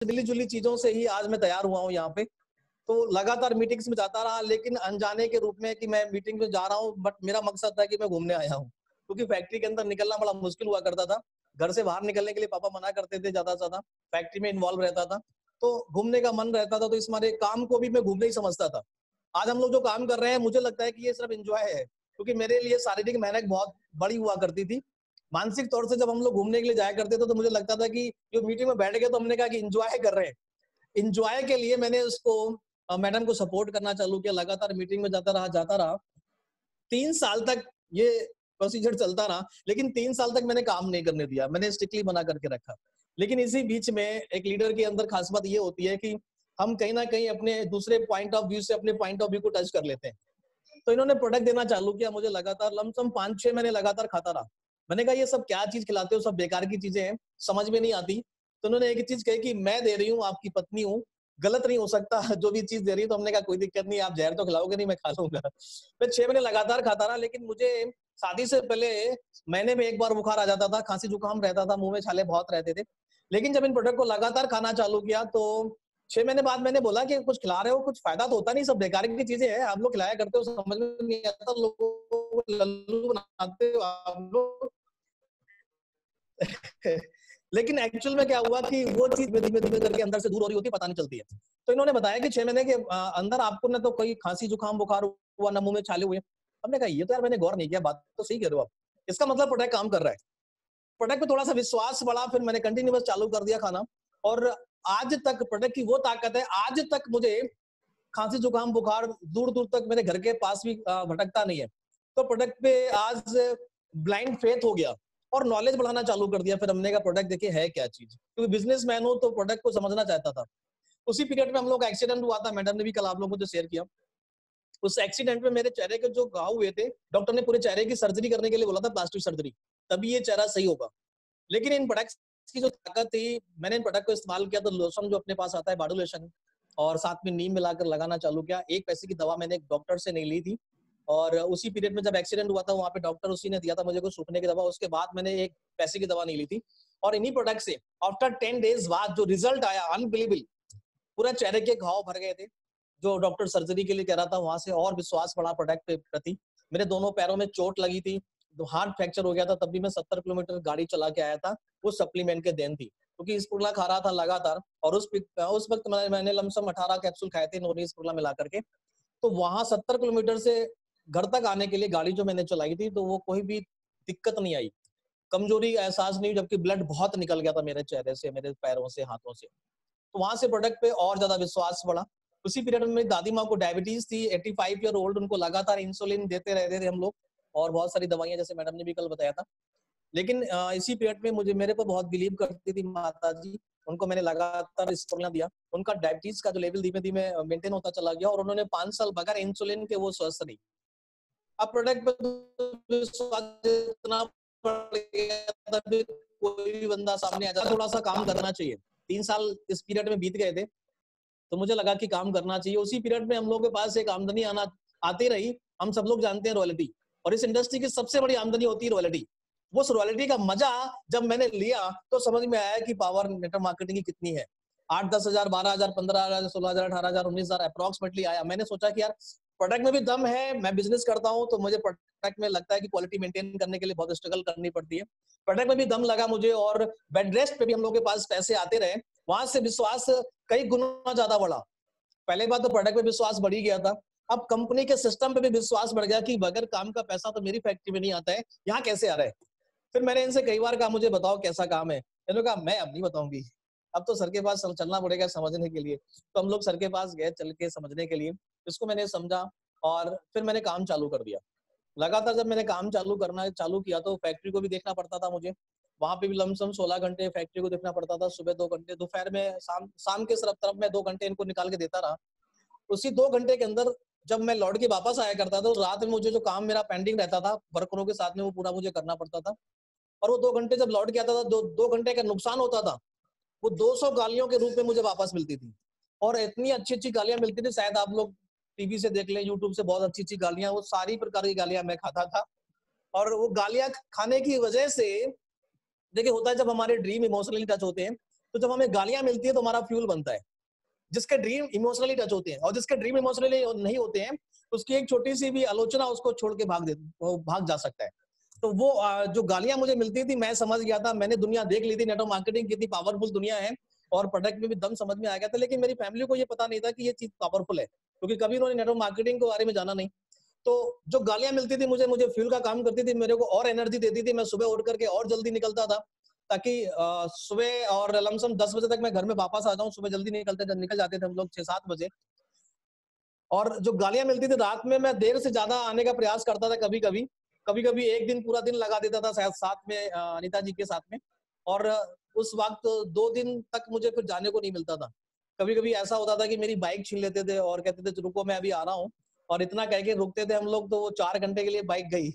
मिली जुली चीजों से ही आज मैं तैयार हुआ हूँ यहाँ पे। तो लगातार मीटिंग्स में जाता रहा, लेकिन अनजाने के रूप में कि मैं मीटिंग में जा रहा हूँ, बट मेरा मकसद था कि मैं घूमने आया हूँ, क्योंकि फैक्ट्री के अंदर निकलना बड़ा मुश्किल हुआ करता था। घर से बाहर निकलने के लिए पापा मना करते थे ज्यादा से ज्यादा, फैक्ट्री में इन्वॉल्व रहता था, तो घूमने का मन रहता था, तो इस मारे काम को भी मैं घूमने ही समझता था। आज हम लोग जो काम कर रहे हैं, मुझे लगता है कि ये सिर्फ एंजॉय है, क्योंकि मेरे लिए शारीरिक मेहनत बहुत बड़ी हुआ करती थी। मानसिक तौर से जब हम लोग घूमने के लिए जाया करते थे, तो मुझे लगता था कि जो मीटिंग में बैठ गए तो हमने कहा कि एंजॉय कर रहे हैं। एन्जॉय के लिए मैंने उसको मैडम को सपोर्ट करना चालू किया, लगातार मीटिंग में जाता रहा। 3 साल तक ये प्रोसीजर चलता रहा, लेकिन 3 साल तक मैंने काम नहीं करने दिया, मैंने स्ट्रिक्टली मना करके रखा। लेकिन इसी बीच में एक लीडर के अंदर खास बात ये होती है कि हम कहीं न कहीं अपने दूसरे पॉइंट ऑफ व्यू से अपने पॉइंट ऑफ व्यू को टच कर लेते हैं। तो इन्होंने प्रोडक्ट देना चालू किया, मुझे लगातार लमसम 5-6 महीने लगातार खाता रहा। मैंने कहा ये सब क्या चीज़ खिलाते हो, सब बेकार की चीज़ें हैं, समझ में नहीं आती। तो उन्होंने एक ही चीज़ कही कि मैं दे रही हूँ, आपकी पत्नी हूँ, गलत नहीं हो सकता जो भी चीज़ दे रही है। तो हमने कहा कोई दिक्कत नहीं, आप ज़हर तो खिलाओगे नहीं, मैं खा लूँगा। मैं 6 महीने लगातार खाता रहा, लेकिन मुझे शादी से पहले महीने में 1 बार बुखार आ जाता था, खाँसी-जुकाम रहता था, मुँह में छाले बहुत रहते थे। लेकिन जब इन प्रोडक्ट को लगातार खाना चालू किया, तो 6 महीने बाद मैंने बोला कि कुछ खिला रहे हो, कुछ फ़ायदा तो होता नहीं, सब बेकार की चीज़ें हैं, आप लोग खिलाया करते हो, समझ में नहीं आता, लोगों को लल्लू बनाते हो आप लोग। लेकिन एक्चुअल में क्या हुआ कि वो चीज़ धीमे-धीमे करके अंदर से दूर हो रही होती है, पता नहीं चलती है। तो इन्होंने बताया कि 6 महीने के अंदर आपको ना तो कोई खाँसी, जुकाम, बुखार हुआ, ना मुँह में छाले हुए। हमने कहा ये तो यार मैंने गौर नहीं किया, बात तो सही कह रहे हो आप। इसका मतलब प्रोडक्ट काम कर रहा है। प्रोडक्ट पे थोड़ा-सा विश्वास बढ़ा, फिर मैंने कंटिन्यूअस चालू कर दिया खाना, और आज तक प्रोडक्ट की वो ताकत है, आज तक मुझे खाँसी, जुकाम, बुखार दूर-दूर तक मेरे घर के पास भी भटकता नहीं है। तो प्रोडक्ट पे आज ब्लाइंड फेथ हो गया और नॉलेज बढ़ाना चालू कर दिया। फिर हमने कहा प्रोडक्ट देखिए है क्या चीज़? क्योंकि बिज़नेसमैन हूँ तो प्रोडक्ट को समझना चाहता था। उसी पीरियड में हम लोग का एक्सीडेंट हुआ था, मैडम ने भी कल आप लोगों को जो शेयर किया। उस एक्सीडेंट में मेरे चेहरे के जो घाव हुए थे, डॉक्टर ने पूरे चेहरे की सर्जरी करने के लिए बोला था, प्लास्टिक सर्जरी, तभी ये चेहरा सही होगा। लेकिन इन प्रोडक्ट्स की जो ताकत थी, मैंने इन प्रोडक्ट को इस्तेमाल किया तो लोशन जो अपने पास आता है बॉडी लोशन, और साथ में नीम मिलाकर लगाना चालू किया। 1 पैसे की दवा मैंने एक डॉक्टर से नहीं ली थी, और उसी पीरियड में जब एक्सीडेंट हुआ था वहाँ पे डॉक्टर उसी ने दिया था मुझे कुछ सूखने की दवा, उसके बाद मैंने 1 पैसे की दवा नहीं ली थी। और इन्हीं प्रोडक्ट से आफ्टर 10 डेज़ बाद जो रिजल्ट आया अनबिलीवेबल, पूरा चेहरे के घाव भर गए थे। जो डॉक्टर सर्जरी के लिए कह रहा था वहाँ से और विश्वास बढ़ा प्रोडक्ट के प्रति। मेरे दोनों पैरों में चोट लगी थी, तो हाथ फ्रैक्चर हो गया था, तब भी मैं 70 किलोमीटर गाड़ी चला के आया था, वो सप्लीमेंट के देन थी। क्योंकि स्पुरला खा रहा था लगातार, और उस वक़्त मैंने लमसम 18 कैप्सूल खाए थे नोनी स्पुरला मिला करके। तो वहाँ 70 किलोमीटर से घर तक आने के लिए गाड़ी जो मैंने चलाई थी, तो वो कोई भी दिक्कत नहीं आई। कमजोरी एहसास नहीं हुई, जबकि ब्लड बहुत निकल गया था मेरे चेहरे से, मेरे पैरों से, हाथों से। तो वहाँ से प्रोडक्ट पे और ज़्यादा विश्वास बढ़ा। उसी पीरियड में मेरी दादी माँ को डायबिटीज़ थी, 85 ईयर ओल्ड, उनको लगातार इंसुलिन देते रहते थे हम लोग, और बहुत सारी दवाइयाँ जैसे मैडम ने भी कल बताया था। लेकिन इसी पीरियड में मुझे मेरे पे बहुत बिलीव करती थी माताजी, उनको मैंने लगातार स्टेमिना दिया। उनका डायबिटीज़ का जो लेवल धीमे-धीमे मेंटेन होता चला गया, और उन्होंने 5 साल बगैर इंसुलिन के वो स्वस्थ रही। अब प्रोडक्ट पे तो विश्वास इतना बढ़ गया था, फिर कोई भी बंदा सामने आ जाता, थोड़ा-सा काम करना चाहिए। 3 साल इस पीरियड में बीत गए थे। तो मुझे लगा कि काम करना चाहिए। उसी पीरियड में हम लोगों के पास एक आमदनी आती रही। हम सब लोग जानते हैं रॉयल्टी, और इस इंडस्ट्री की सबसे बड़ी आमदनी होती है रॉयल्टी। वो उस रॉयल्टी का मजा जब मैंने लिया तो समझ में आया कि पावर नेटवर्क मार्केटिंग की कितनी है। 8-10 हज़ार, 12 हज़ार, 15 हज़ार, 16 हज़ार, 18 हज़ार, 19 हज़ार अप्रॉक्सिमेटली आया। मैंने सोचा कि यार प्रोडक्ट में भी दम है, मैं बिज़नेस करता हूँ तो मुझे प्रोडक्ट में लगता है कि क्वालिटी मेंटेन करने के लिए बहुत स्ट्रगल करनी पड़ती है। प्रोडक्ट में भी दम लगा मुझे, और बेड रेस्ट पे भी हम लोगों के पास पैसे आते रहे। वहाँ से विश्वास कई गुना ज़्यादा बढ़ा। पहले बात तो प्रोडक्ट पे विश्वास बढ़ ही गया था। अब कंपनी के सिस्टम पे भी विश्वास बढ़ गया कि बगैर काम का पैसा तो मेरी फैक्ट्री में नहीं आता है, यहाँ कैसे आ रहा है? फिर मैंने इनसे कई बार कहा मुझे बताओ कैसा काम है? इन्होंने कहा मैं अब नहीं बताऊँगी। अब तो सर के पास चलना पड़ेगा समझने के लिए। तो हम लोग सर के पास गए चल के समझने के लिए। इसको मैंने समझा, और फिर मैंने काम चालू कर दिया। लगातार जब मैंने काम चालू किया तो फैक्ट्री को भी देखना पड़ता था मुझे। वहाँ पे भी लमसम 16 घंटे फैक्ट्री को देखना पड़ता था। सुबह 2 घंटे, दोपहर में, शाम के तरफ मैं 2 घंटे इनको निकाल के देता रहा। उसी 2 घंटे के अंदर जब मैं लौट के वापस आया करता था, तो रात में मुझे जो काम मेरा पेंडिंग रहता था, वर्करों के साथ में वो पूरा मुझे करना पड़ता था। और वो 2 घंटे जब लौट के आता था, 2 घंटे का नुकसान होता था, वो 200 गालियों के रूप में मुझे वापस मिलती थी। और इतनी अच्छी-अच्छी गालियाँ मिलती थी, शायद आप लोग टीवी से देख लें, यूट्यूब से, बहुत अच्छी-अच्छी गालियाँ, वो सारी प्रकार की गालियाँ मैं खाता था। और वो गालियाँ खाने की वजह से, देखिए होता है जब हमारे ड्रीम इमोशनली टच होते हैं, तो जब हमें गालियां मिलती है तो हमारा फ्यूल बनता है। जिसके ड्रीम इमोशनली टच होते हैं और जिसके ड्रीम इमोशनली नहीं होते हैं, उसकी एक छोटी सी भी आलोचना उसको छोड़ के वो भाग जा सकता है। तो वो जो गालियां मुझे मिलती थी, मैं समझ गया था, मैंने दुनिया देख ली थी, नेटवर्क मार्केटिंग कितनी पावरफुल दुनिया है और प्रोडक्ट में भी दम समझ में आ गया था। लेकिन मेरी फैमिली को ये पता नहीं था कि ये चीज पावरफुल है, क्योंकि कभी उन्होंने नेटवर्क मार्केटिंग के बारे में जाना नहीं। तो जो गालियां मिलती थी मुझे मुझे फ्यूल का काम करती थी, मेरे को और एनर्जी देती थी। मैं सुबह उठ करके और जल्दी निकलता था, ताकि सुबह और लमसम 10 बजे तक मैं घर में वापस आ जाऊं। सुबह जल्दी निकल जाते थे हम लोग 6-7 बजे। और जो गालियां मिलती थी रात में, मैं देर से ज्यादा आने का प्रयास करता था। कभी कभी एक दिन पूरा दिन लगा देता था शायद साथ में अनिता जी के साथ में। और उस वक्त 2 दिन तक मुझे फिर जाने को नहीं मिलता था। कभी कभी ऐसा होता था कि मेरी बाइक छीन लेते थे और कहते थे रुको मैं अभी आ रहा हूँ, और इतना कह के रुकते थे हम लोग, तो वो 4 घंटे के लिए बाइक गई।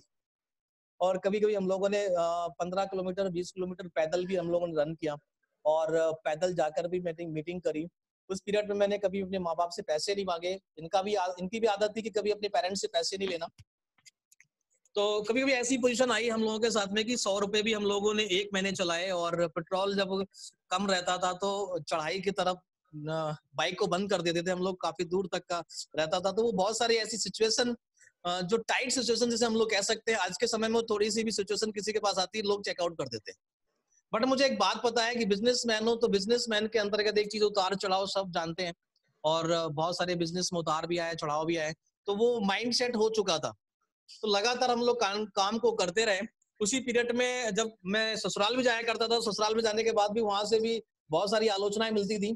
और कभी कभी हम लोगों ने 15 किलोमीटर 20 किलोमीटर पैदल भी हम लोगों ने रन किया, और पैदल जाकर भी मीटिंग करी। उस पीरियड में मैंने कभी अपने माँ बाप से पैसे नहीं मांगे। इनकी भी आदत थी कि कभी अपने पेरेंट्स से पैसे नहीं लेना। तो कभी कभी ऐसी पोजीशन आई हम लोगों के साथ में कि 100 रुपए भी हम लोगों ने 1 महीने चलाए, और पेट्रोल जब कम रहता था तो चढ़ाई की तरफ बाइक को बंद कर देते थे हम लोग, काफी दूर तक का रहता था। तो वो बहुत सारी ऐसी सिचुएशन, जो टाइट सिचुएशन जिसे हम लोग कह सकते हैं, आज के समय में थोड़ी सी भी सिचुएशन किसी के पास आती है लोग चेकआउट कर देते हैं। बट मुझे एक बात पता है कि बिजनेसमैन हो तो बिजनेसमैन के अंतर्गत एक चीज उतार चढ़ाव सब जानते हैं, और बहुत सारे बिजनेस में उतार भी आए चढ़ाव भी आए। तो वो माइंड सेट हो चुका था। तो लगातार हम लोग काम को करते रहे। उसी पीरियड में जब मैं ससुराल भी जाया करता था, ससुराल में जाने के बाद भी वहां से भी बहुत सारी आलोचनाएं मिलती थी।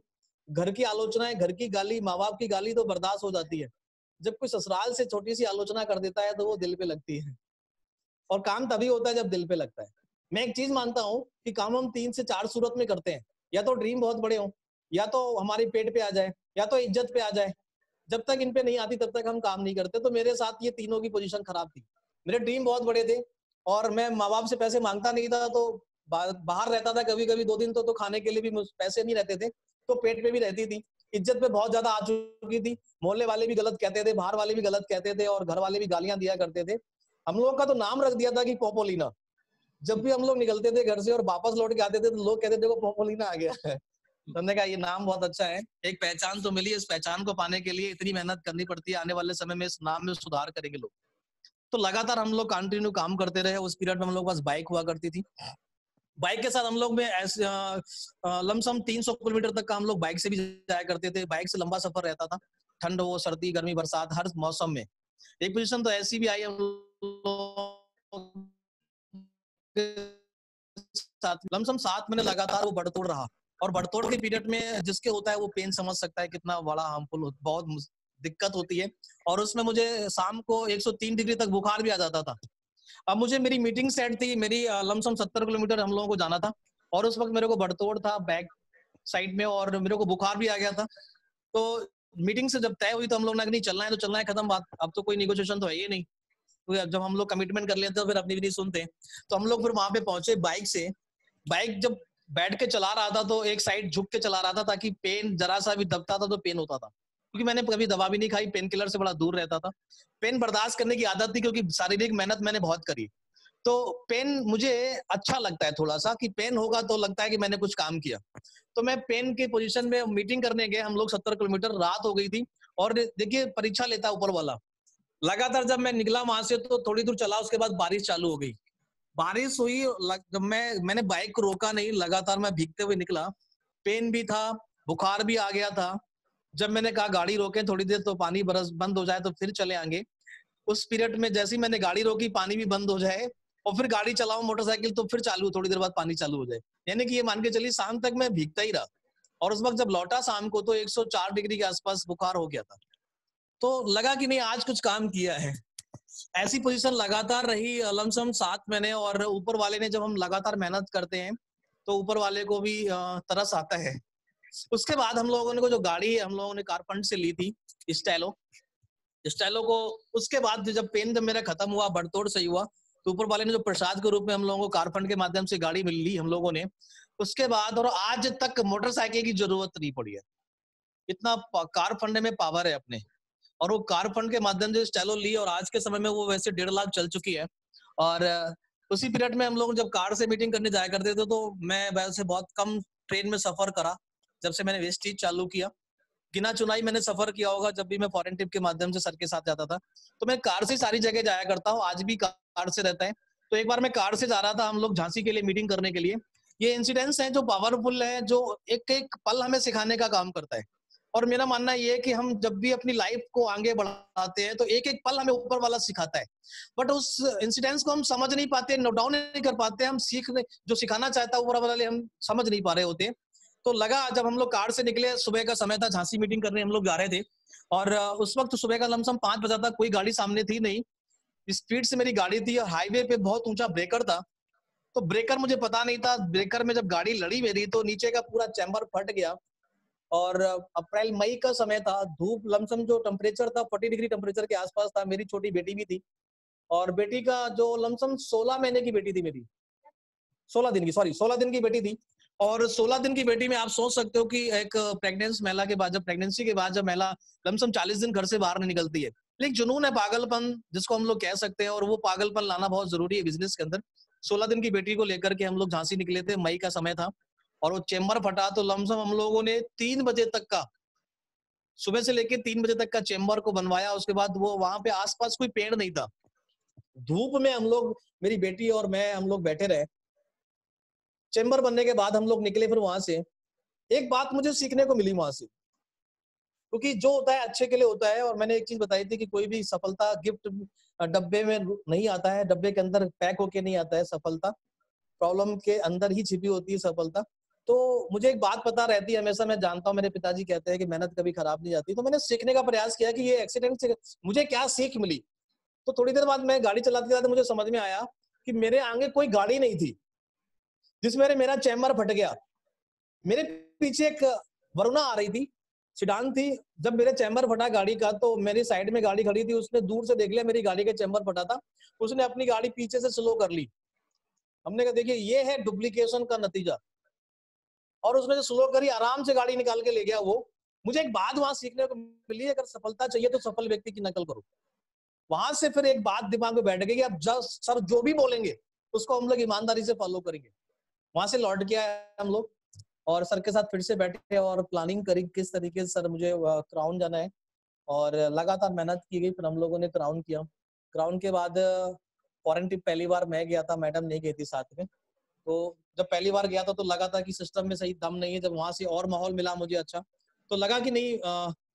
घर की आलोचनाएं, घर की गाली, माँ बाप की गाली तो बर्दाश्त हो जाती है। जब कोई ससुराल से छोटी सी आलोचना कर देता है तो वो दिल पे लगती है, और काम तभी होता है जब दिल पे लगता है। मैं एक चीज मानता हूँ कि काम हम 3 से 4 सूरत में करते हैं। या तो ड्रीम बहुत बड़े हो, या तो हमारे पेट पे आ जाए, या तो इज्जत पे आ जाए। जब तक इन पे नहीं आती तब तक हम काम नहीं करते। तो मेरे साथ ये तीनों की पोजीशन खराब थी। मेरे ड्रीम बहुत बड़े थे, और मैं माँ बाप से पैसे मांगता नहीं था, तो बाहर रहता था कभी कभी 2 दिन, तो खाने के लिए भी पैसे नहीं रहते थे, तो पेट पे भी रहती थी। इज्जत पे बहुत ज्यादा आ चुकी थी। मोहल्ले वाले भी गलत कहते थे, बाहर वाले भी गलत कहते थे, और घर वाले भी गालियां दिया करते थे। हम लोगों का तो नाम रख दिया था कि पोपोलिना। जब भी हम लोग निकलते थे घर से और वापस लौट के आते थे तो लोग कहते थे देखो पोपोलिना आ गया है। तो हमने कहा ये नाम बहुत अच्छा है, एक पहचान तो मिली। इस पहचान को पाने के लिए इतनी मेहनत करनी पड़ती है, आने वाले समय में इस नाम में सुधार करेंगे लोग। तो लगातार हम लोग कंटिन्यू काम करते रहे। उस पीरियड में हम लोग पास बाइक हुआ करती थी। बाइक के साथ हम लोग में ऐसे लमसम 300 किलोमीटर तक का हम लोग बाइक से भी जाया करते थे। बाइक से लंबा सफर रहता था, ठंड हो, सर्दी, गर्मी, बरसात, हर मौसम में। एक पोजीशन तो ऐसी भी आई हम लोग साथ लमसम 7 महीने लगातार वो बढ़तोड़ रहा। और बढ़तोड़ के पीरियड में जिसके होता है वो पेन समझ सकता है कितना बड़ा हार्मफुल, बहुत दिक्कत होती है। और उसमें मुझे शाम को 103 डिग्री तक बुखार भी आ जाता था। अब मुझे मेरी मीटिंग सेट थी, मेरी लमसम 70 किलोमीटर हम लोगों को जाना था, और उस वक्त मेरे को बढ़तोड़ था बैक साइड में, और मेरे को बुखार भी आ गया था। तो मीटिंग से जब तय हुई तो हम लोग ने नहीं चलना है तो चलना है, खत्म बात, अब तो कोई निगोशिएशन तो है ही नहीं। तो जब हम लोग कमिटमेंट कर लेते हैं तो फिर अपनी भी नहीं सुनते। तो हम लोग फिर वहां पे पहुंचे बाइक से। बाइक जब बैठ के चला रहा था तो एक साइड झुक के चला रहा था, ताकि पेन जरा सा भी दबता था तो पेन होता था, क्योंकि मैंने कभी दवा भी नहीं खाई, पेन किलर से बड़ा दूर रहता था। पेन बर्दाश्त करने की आदत थी, क्योंकि शारीरिक मेहनत मैंने बहुत करी। तो पेन मुझे अच्छा लगता है थोड़ा सा, कि पेन होगा तो लगता है कि मैंने कुछ काम किया। तो मैं पेन की पोजीशन में मीटिंग करने गए हम लोग 70 किलोमीटर, रात हो गई थी। और देखिए परीक्षा लेता ऊपर वाला। लगातार जब मैं निकला वहां से तो थोड़ी दूर चला, उसके बाद बारिश चालू हो गई। बारिश हुई, जब मैंने बाइक को रोका नहीं, लगातार मैं भीगते हुए निकला। पेन भी था, बुखार भी आ गया था। जब मैंने कहा गाड़ी रोके थोड़ी देर, तो पानी बरस बंद हो जाए तो फिर चले आएंगे। उस पीरियड में जैसे ही मैंने गाड़ी रोकी, पानी भी बंद हो जाए, और फिर गाड़ी चलाऊं मोटरसाइकिल, तो फिर चालू, थोड़ी देर बाद पानी चालू हो जाए। यानी कि ये मान के चलिए शाम तक मैं भीगता ही रहा। और उस वक्त जब लौटा शाम को तो 104 डिग्री के आसपास बुखार हो गया था। तो लगा कि नहीं आज कुछ काम किया है। ऐसी पोजीशन लगातार रही लमसम 7 महीने। और ऊपर वाले ने, जब हम लगातार मेहनत करते हैं तो ऊपर वाले को भी तरस आता है। उसके बाद हम लोगों ने को जो गाड़ी हम लोगों ने कारफंड से ली थी, स्टाइलो स्टाइलो को, उसके बाद जब मेरा खत्म हुआ, बढ़तोड़ सही हुआ, तो ऊपर वाले ने जो प्रसाद के रूप में हम लोगों को कारफंड के माध्यम से गाड़ी मिल ली हम लोगों ने। उसके बाद और आज तक मोटरसाइकिल की जरूरत नहीं पड़ी है। इतना कार फंड में पावर है अपने। और वो कार फंड के माध्यम से स्टाइलो ली, और आज के समय में वो वैसे 1.5 लाख चल चुकी है। और उसी पीरियड में हम लोग जब कार से मीटिंग करने जाया करते थे तो मैं वैसे बहुत कम ट्रेन में सफर करा जब से मैंने वेस्टीज चालू किया। गिना चुनाई मैंने सफर किया होगा जब भी मैं फॉरेन ट्रिप के माध्यम से सर के साथ जाता था। तो मैं कार से सारी जगह जाया करता हूँ, आज भी कार से रहता है। तो एक बार मैं कार से जा रहा था, हम लोग झांसी के लिए मीटिंग करने के लिए। ये इंसिडेंट्स हैं जो पावरफुल है, जो एक एक पल हमें सिखाने का काम करता है। और मेरा मानना ये है कि हम जब भी अपनी लाइफ को आगे बढ़ाते हैं तो एक एक पल हमें ऊपर वाला सिखाता है। बट उस इंसिडेंट्स को हम समझ नहीं पाते, नोट डाउन नहीं कर पाते, हम सीख जो सिखाना चाहता है ऊपर वाले हम समझ नहीं पा रहे होते। तो लगा जब हम लोग कार से निकले, सुबह का समय था, झांसी मीटिंग करने हम लोग जा रहे थे। और उस वक्त सुबह का लमसम 5 बजा था, कोई गाड़ी सामने थी नहीं। स्पीड से मेरी गाड़ी थी और हाईवे पे बहुत ऊंचा ब्रेकर था। तो ब्रेकर मुझे पता नहीं था, ब्रेकर में जब गाड़ी लड़ी मेरी तो नीचे का पूरा चैम्बर फट गया। और अप्रैल मई का समय था, धूप लमसम जो टेम्परेचर था 40 डिग्री टेम्परेचर के आसपास था। मेरी छोटी बेटी भी थी और बेटी का जो लमसम 16 महीने की बेटी थी मेरी, 16 दिन की, सॉरी 16 दिन की बेटी थी। और 16 दिन की बेटी में आप सोच सकते हो कि एक प्रेग्नेंस महिला के बाद, जब प्रेगनेंसी के बाद जब महिला लमसम 40 दिन घर से बाहर नहीं निकलती है, लेकिन जुनून है, पागलपन जिसको हम लोग कह सकते हैं, और वो पागलपन लाना बहुत जरूरी है बिजनेस के अंदर। 16 दिन की बेटी को लेकर के हम लोग झांसी निकले थे, मई का समय था। और वो चेम्बर फटा तो लमसम हम लोगों ने 3 बजे तक का, सुबह से लेके 3 बजे तक का चेम्बर को बनवाया। उसके बाद वो वहां पे आसपास कोई पेड़ नहीं था, धूप में हम लोग, मेरी बेटी और मैं, हम लोग बैठे रहे। चेम्बर बनने के बाद हम लोग निकले फिर वहां से। एक बात मुझे सीखने को मिली वहां से, क्योंकि जो होता है अच्छे के लिए होता है। और मैंने एक चीज बताई थी कि कोई भी सफलता गिफ्ट डब्बे में नहीं आता है, डब्बे के अंदर पैक होके नहीं आता है सफलता, प्रॉब्लम के अंदर ही छिपी होती है सफलता। तो मुझे एक बात पता रहती है हमेशा, मैं जानता हूँ, मेरे पिताजी कहते हैं कि मेहनत कभी खराब नहीं जाती। तो मैंने सीखने का प्रयास किया कि ये एक्सीडेंट से मुझे क्या सीख मिली। तो थोड़ी देर बाद मैं गाड़ी चलाते चलाते मुझे समझ में आया कि मेरे आगे कोई गाड़ी नहीं थी जिसमें मेरा चैम्बर फट गया। मेरे पीछे एक वरुणा आ रही थी, सिडान थी। जब मेरे चैम्बर फटा गाड़ी का तो मेरी साइड में गाड़ी खड़ी थी, उसने दूर से देख लिया मेरी गाड़ी का चैम्बर फटा था, उसने अपनी गाड़ी पीछे से स्लो कर ली। हमने कहा देखिए ये है डुप्लीकेशन का नतीजा। और उसने जो स्लो करी, आराम से गाड़ी निकाल के ले गया वो। मुझे एक बात वहां सीखने को मिली, अगर सफलता चाहिए तो सफल व्यक्ति की नकल करो। वहां से फिर एक बात दिमाग में बैठ गई कि अब सर जो भी बोलेंगे उसको हम लोग ईमानदारी से फॉलो करेंगे। वहां से लौट के आए हम लोग और सर के साथ फिर से बैठे और प्लानिंग करी किस तरीके से सर मुझे क्राउन जाना है। और लगातार मेहनत की गई, फिर हम लोगों ने क्राउन किया। क्राउन के बाद फॉरेन ट्रिप पहली बार मैं गया था, मैडम नहीं गई थी साथ में। तो जब पहली बार गया था तो लगा था कि सिस्टम में सही दम नहीं है। जब वहां से और माहौल मिला मुझे अच्छा, तो लगा कि नहीं,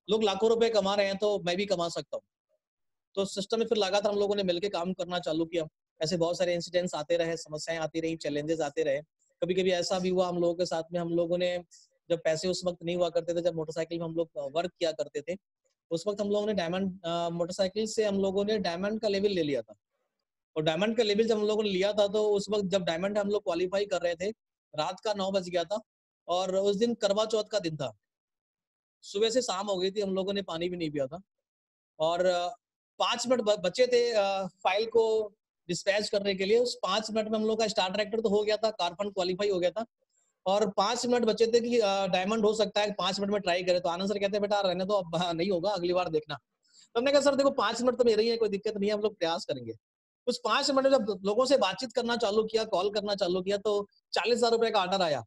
लोग लाखों रुपए कमा रहे हैं तो मैं भी कमा सकता हूँ। तो सिस्टम में फिर लगातार हम लोगों ने मिलकर काम करना चालू किया। ऐसे बहुत सारे इंसिडेंट्स आते रहे, समस्याएं आती रही, चैलेंजेस आते रहे। कभी कभी ऐसा भी हुआ हम लोगों के साथ में, हम लोगों ने जब पैसे उस वक्त नहीं हुआ करते थे, जब मोटरसाइकिल में हम लोग वर्क किया करते थे, उस वक्त हम लोगों ने डायमंड मोटरसाइकिल से हम लोगों ने डायमंड का लेवल ले लिया था। और डायमंड का लेवल जब हम लोगों ने लिया था तो उस वक्त जब डायमंड हम लोग क्वालिफाई कर रहे थे, रात का 9 बज गया था। और उस दिन करवा चौथ का दिन था, सुबह से शाम हो गई थी, हम लोगों ने पानी भी नहीं पिया था। और 5 मिनट बचे थे फाइल को डिस्पैच करने के लिए। उस 5 मिनट में हम लोग का स्टार ट्रैक्टर तो हो गया था, कार फंड क्वालिफाई हो गया था। और 5 मिनट बचे थे कि डायमंड हो सकता है, 5 मिनट में ट्राई करें। तो आनंद सर कहते हैं बेटा रहने दो, अब नहीं होगा, अगली बार देखना। तो हमने कहा सर देखो 5 मिनट तो मेरे ही है, कोई दिक्कत नहीं है, हम लोग प्रयास करेंगे। उस 5 मिनट में जब लोगों से बातचीत करना चालू किया, कॉल करना चालू किया, तो 40,000 रुपए का ऑर्डर आया।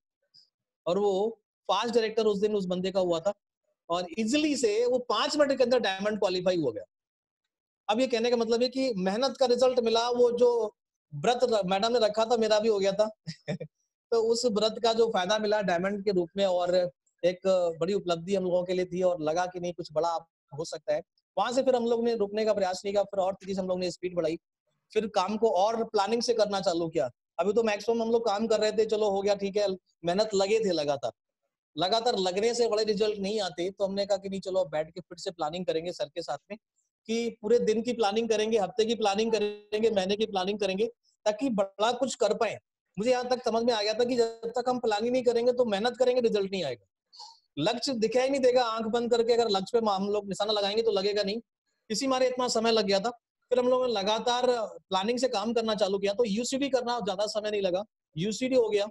और वो फास्ट डायरेक्टर उस दिन उस बंदे का हुआ था। और इजिली से वो 5 मिनट के अंदर डायमंड क्वालिफाई हो गया। अब ये कहने का मतलब है कि मेहनत का रिजल्ट मिला, वो जो व्रत मैडम ने रखा था मेरा भी हो गया था। तो उस व्रत का जो फायदा मिला डायमंड के रूप में, और एक बड़ी उपलब्धि हम लोगों के लिए थी, और लगा कि नहीं कुछ बड़ा हो सकता है। वहां से फिर हम लोग ने रुकने का प्रयास नहीं किया, फिर और तेजी से हम लोग ने स्पीड बढ़ाई, फिर काम को और प्लानिंग से करना चालू किया। अभी तो मैक्सिमम हम लोग काम कर रहे थे, चलो हो गया ठीक है, मेहनत लगे थे लगातार। लगातार लगने से बड़े रिजल्ट नहीं आते, तो हमने कहा कि नहीं चलो बैठ के फिर से प्लानिंग करेंगे सर के साथ में, कि पूरे दिन की प्लानिंग करेंगे, हफ्ते की प्लानिंग करेंगे, महीने की प्लानिंग करेंगे, ताकि बड़ा कुछ कर पाए। मुझे यहाँ तक समझ में आ गया था कि जब तक हम प्लानिंग नहीं करेंगे तो मेहनत करेंगे, रिजल्ट नहीं आएगा। लक्ष्य दिखाई नहीं देगा, आंख बंद करके अगर लक्ष्य पे हम लोग निशाना लगाएंगे तो लगेगा नहीं। इसी मारे इतना समय लग गया था। फिर हम लोगों ने लगातार प्लानिंग से काम करना चालू किया, तो यूसीडी करना ज्यादा समय नहीं लगा, यूसीडी हो गया,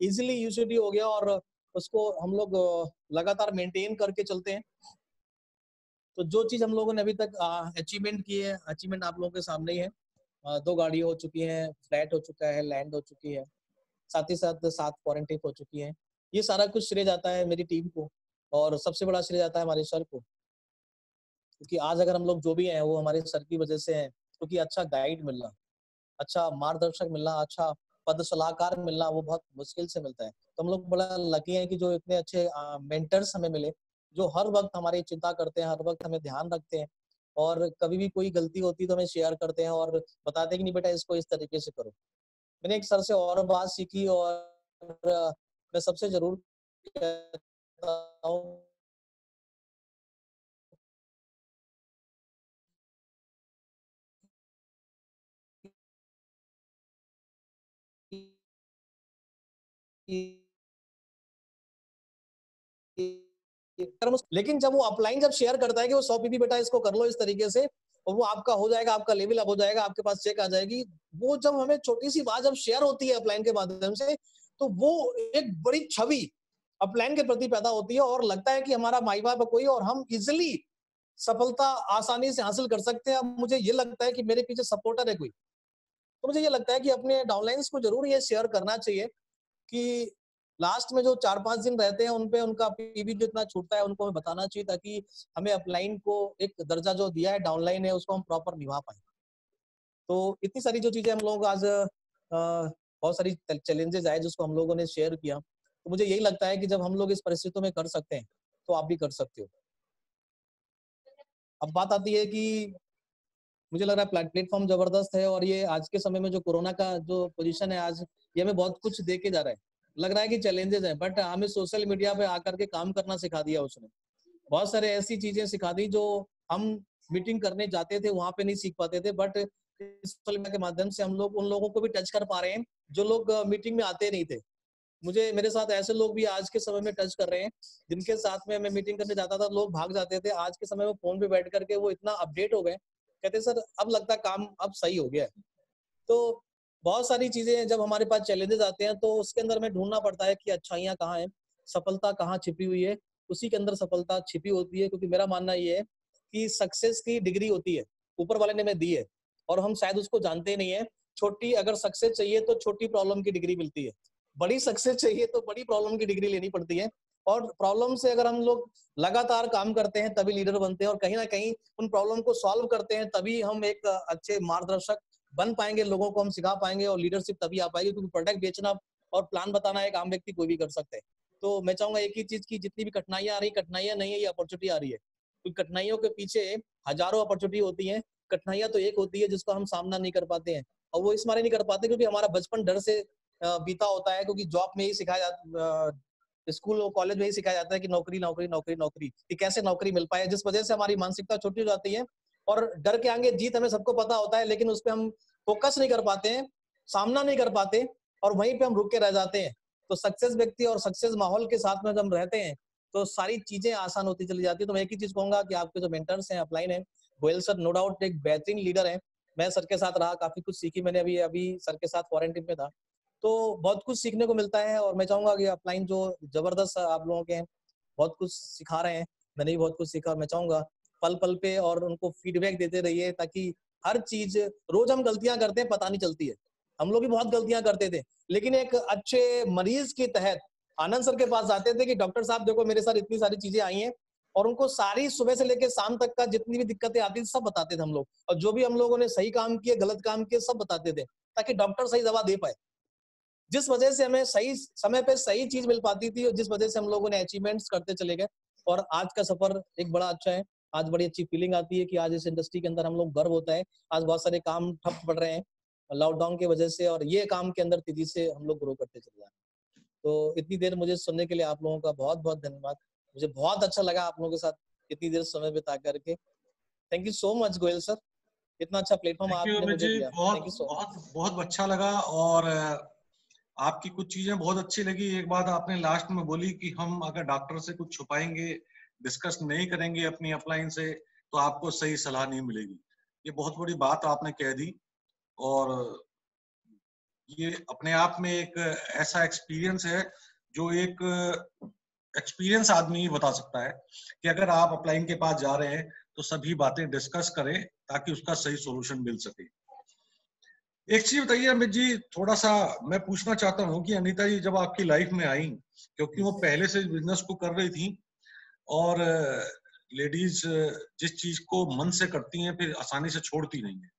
इजिली यूसीडी हो गया। और उसको हम लोग लगातार मेंटेन करके चलते हैं। तो जो चीज हम लोगों ने अभी तक अचीवमेंट की है, अचीवमेंट आप लोगों के सामने ही है। 2 गाड़ी हो चुकी है, फ्लैट हो चुका है, लैंड हो चुकी है, साथ ही साथ 7 फॉरेन ट्रिप हो चुकी है। ये सारा कुछ श्रेय जाता है मेरी टीम को, और सबसे बड़ा श्रेय जाता है हमारे सर को, क्योंकि आज अगर हम लोग जो भी हैं वो हमारे सर की वजह से हैं, क्योंकि अच्छा गाइड मिलना, अच्छा मार्गदर्शक मिलना, अच्छा पद सलाहकार मिलना वो बहुत मुश्किल से मिलता है। तो हम लोग बड़ा लकी हैं कि जो इतने अच्छे मेंटर्स हमें मिले, जो हर वक्त हमारी चिंता करते हैं, हर वक्त हमें ध्यान रखते हैं, और कभी भी कोई गलती होती है तो हमें शेयर करते हैं और बताते हैं कि नहीं बेटा इसको इस तरीके से करो। मैंने एक सर से और बात सीखी, और मैं सबसे जरूर कहता हूँ कि लेकिन जब वो अपलाइन जब शेयर करता है कि वो 100 पीपी बेटा इसको कर लो इस तरीके से, और वो आपका हो जाएगा, आपका लेवल अप हो जाएगा, आपके पास चेक आ जाएगी। वो जब हमें छोटी सी बात जब शेयर होती है अपलाइन के माध्यम से, तो वो एक बड़ी छवि अपलाइन के प्रति पैदा होती है, और लगता है कि हमारा माई बाप है कोई, और हम इजिली सफलता आसानी से हासिल कर सकते हैं। अब मुझे ये लगता है कि मेरे पीछे सपोर्टर है कोई, तो मुझे ये लगता है कि अपने डाउनलाइंस को जरूर ये शेयर करना चाहिए कि लास्ट में जो 4-5 दिन रहते हैं उनपे उनका पीवी जितना छूटता है उनको हमें बताना चाहिए, ताकि हमें अपलाइन को एक दर्जा जो दिया है डाउनलाइन है उसको हम प्रॉपर निभा पाए। तो इतनी सारी जो चीजें हम लोग आज बहुत सारी चैलेंजेस आए जिसको हम लोगों ने शेयर किया, तो मुझे यही लगता है कि जब हम लोग इस परिस्थितियों में कर सकते हैं तो आप भी कर सकते हो। अब बात आती है कि मुझे लग रहा है प्लेटफॉर्म जबरदस्त है, और ये आज के समय में जो कोरोना का जो पोजीशन है आज, ये हमें बहुत कुछ दे के जा रहा है। लग रहा है कि चैलेंजेस है, बट हमें सोशल मीडिया पे आकर के काम करना सिखा दिया उसने। बहुत सारे ऐसी चीजें सिखा दी जो हम मीटिंग करने जाते थे वहां पे नहीं सीख पाते थे, बट इस सोशल मीडिया के माध्यम से हम लोग उन लोगों को भी टच कर पा रहे हैं जो लोग मीटिंग में आते नहीं थे। मुझे मेरे साथ ऐसे लोग भी आज के समय में टच कर रहे हैं जिनके साथ में मैं मीटिंग करने जाता था, लोग भाग जाते थे। आज के समय में फोन पे बैठ करके वो इतना अपडेट हो गए, कहते सर अब लगता है काम अब सही हो गया है। तो बहुत सारी चीजें जब हमारे पास चैलेंजेस आते हैं तो उसके अंदर हमें ढूंढना पड़ता है कि अच्छाइयाँ कहाँ है, सफलता कहाँ छिपी हुई है, उसी के अंदर सफलता छिपी होती है। क्योंकि मेरा मानना ये है कि सक्सेस की डिग्री होती है, ऊपर वाले ने हमें दी है, और हम शायद उसको जानते नहीं है। छोटी अगर सक्सेस चाहिए तो छोटी प्रॉब्लम की डिग्री मिलती है, बड़ी सक्सेस चाहिए तो बड़ी प्रॉब्लम की डिग्री लेनी पड़ती है। और प्रॉब्लम से अगर हम लोग लगातार काम करते हैं तभी लीडर बनते हैं, और कहीं ना कहीं उन प्रॉब्लम को सॉल्व करते हैं तभी हम एक अच्छे मार्गदर्शक बन पाएंगे, लोगों को हम सिखा पाएंगे, और लीडरशिप तभी आ पाएगी। क्योंकि प्रोडक्ट बेचना और प्लान बताना एक आम व्यक्ति कोई भी कर सकते हैं। तो मैं चाहूंगा एक ही चीज की, जितनी भी कठिनाइयां आ रही, कठिनाइयां नहीं है, ये अपॉर्चुनिटी आ रही है। क्योंकि कठिनाइयों के पीछे हजारों अपॉर्चुनिटी होती है, कठिनाइयां तो एक होती है जिसको हम सामना नहीं कर पाते हैं। और वो इस मारे नहीं कर पाते क्योंकि हमारा बचपन डर से बीता होता है, क्योंकि जॉब में ही सिखाया जाता, स्कूल और कॉलेज में ही सिखाया जाता है कि नौकरी नौकरी नौकरी नौकरी, कि कैसे नौकरी मिल पाए, जिस वजह से हमारी मानसिकता छोटी हो जाती है। और डर के आगे जीत हमें सबको पता होता है, लेकिन उस पर हम फोकस नहीं कर पाते हैं, सामना नहीं कर पाते, और वहीं पे हम रुक के रह जाते हैं। तो सक्सेस व्यक्ति और सक्सेस माहौल के साथ में जब हम रहते हैं तो सारी चीजें आसान होती चली जाती है। तो मैं एक ही चीज कहूंगा कि आपके जो मेंटर्स हैं अपलाइन है, गोयल सर नो डाउट एक बेहतरीन लीडर है। मैं सर के साथ रहा, काफी कुछ सीखी मैंने, अभी अभी सर के साथ क्वारंटीन में था, तो बहुत कुछ सीखने को मिलता है। और मैं चाहूंगा कि अपलाइन जो जबरदस्त आप लोगों के हैं, बहुत कुछ सिखा रहे हैं, मैंने भी बहुत कुछ सीखा। मैं चाहूंगा पल पल पे और उनको फीडबैक देते रहिए, ताकि हर चीज, रोज हम गलतियां करते हैं पता नहीं चलती है, हम लोग भी बहुत गलतियां करते थे, लेकिन एक अच्छे मरीज के तहत आनंद सर के पास जाते थे कि डॉक्टर साहब देखो मेरे साथ इतनी सारी चीजें आई हैं, और उनको सारी सुबह से लेकर शाम तक का जितनी भी दिक्कतें आती थी सब बताते थे हम लोग, और जो भी हम लोगों ने सही काम किए गलत काम किए सब बताते थे, ताकि डॉक्टर सही दवा दे पाए, जिस वजह से हमें सही समय पे सही चीज मिल पाती थी, और जिस वजह से हम लोगों ने अचीवमेंट्स करते चले गए। और आज का सफर एक बड़ा अच्छा है। आज बड़ी अच्छी फीलिंग आती है कि आज इस इंडस्ट्री के अंदर हम लोग गर्व होता है। आज बहुत सारे काम ठप पड़ रहे हैं लॉकडाउन की वजह से, और ये काम के अंदर तेजी से हम लोग ग्रो करते चले जा रहे हैं। तो इतनी देर मुझे सुनने के लिए आप लोगों का बहुत बहुत धन्यवाद। मुझे बहुत अच्छा लगा आप लोगों के साथ इतनी देर समय बिता करके। Thank you so much Goyal sir, इतना अच्छा प्लेटफॉर्म थैंक यू आपने अमित मुझे जी, दिया। बहुत थैंक यू सो मच। बहुत बहुत अच्छा लगा। और आपकी कुछ चीजें बहुत अच्छी लगी। एक बात आपने लास्ट में बोली कि हम अगर डॉक्टर से कुछ छुपाएंगे, डिस्कस नहीं करेंगे अपनी अपलाइन से, तो आपको सही सलाह नहीं मिलेगी। ये बहुत बड़ी बात आपने कह दी, और ये अपने आप में एक ऐसा एक्सपीरियंस है जो एक एक्सपीरियंस आदमी ही बता सकता है कि अगर आप अपलाइन के पास जा रहे हैं तो सभी बातें डिस्कस करें ताकि उसका सही सॉल्यूशन मिल सके। एक चीज बताइए अमित जी, थोड़ा सा मैं पूछना चाहता हूँ कि अनीता जी जब आपकी लाइफ में आई क्योंकि वो पहले से बिजनेस को कर रही थी। और लेडीज जिस चीज को मन से करती हैं फिर आसानी से छोड़ती नहीं है।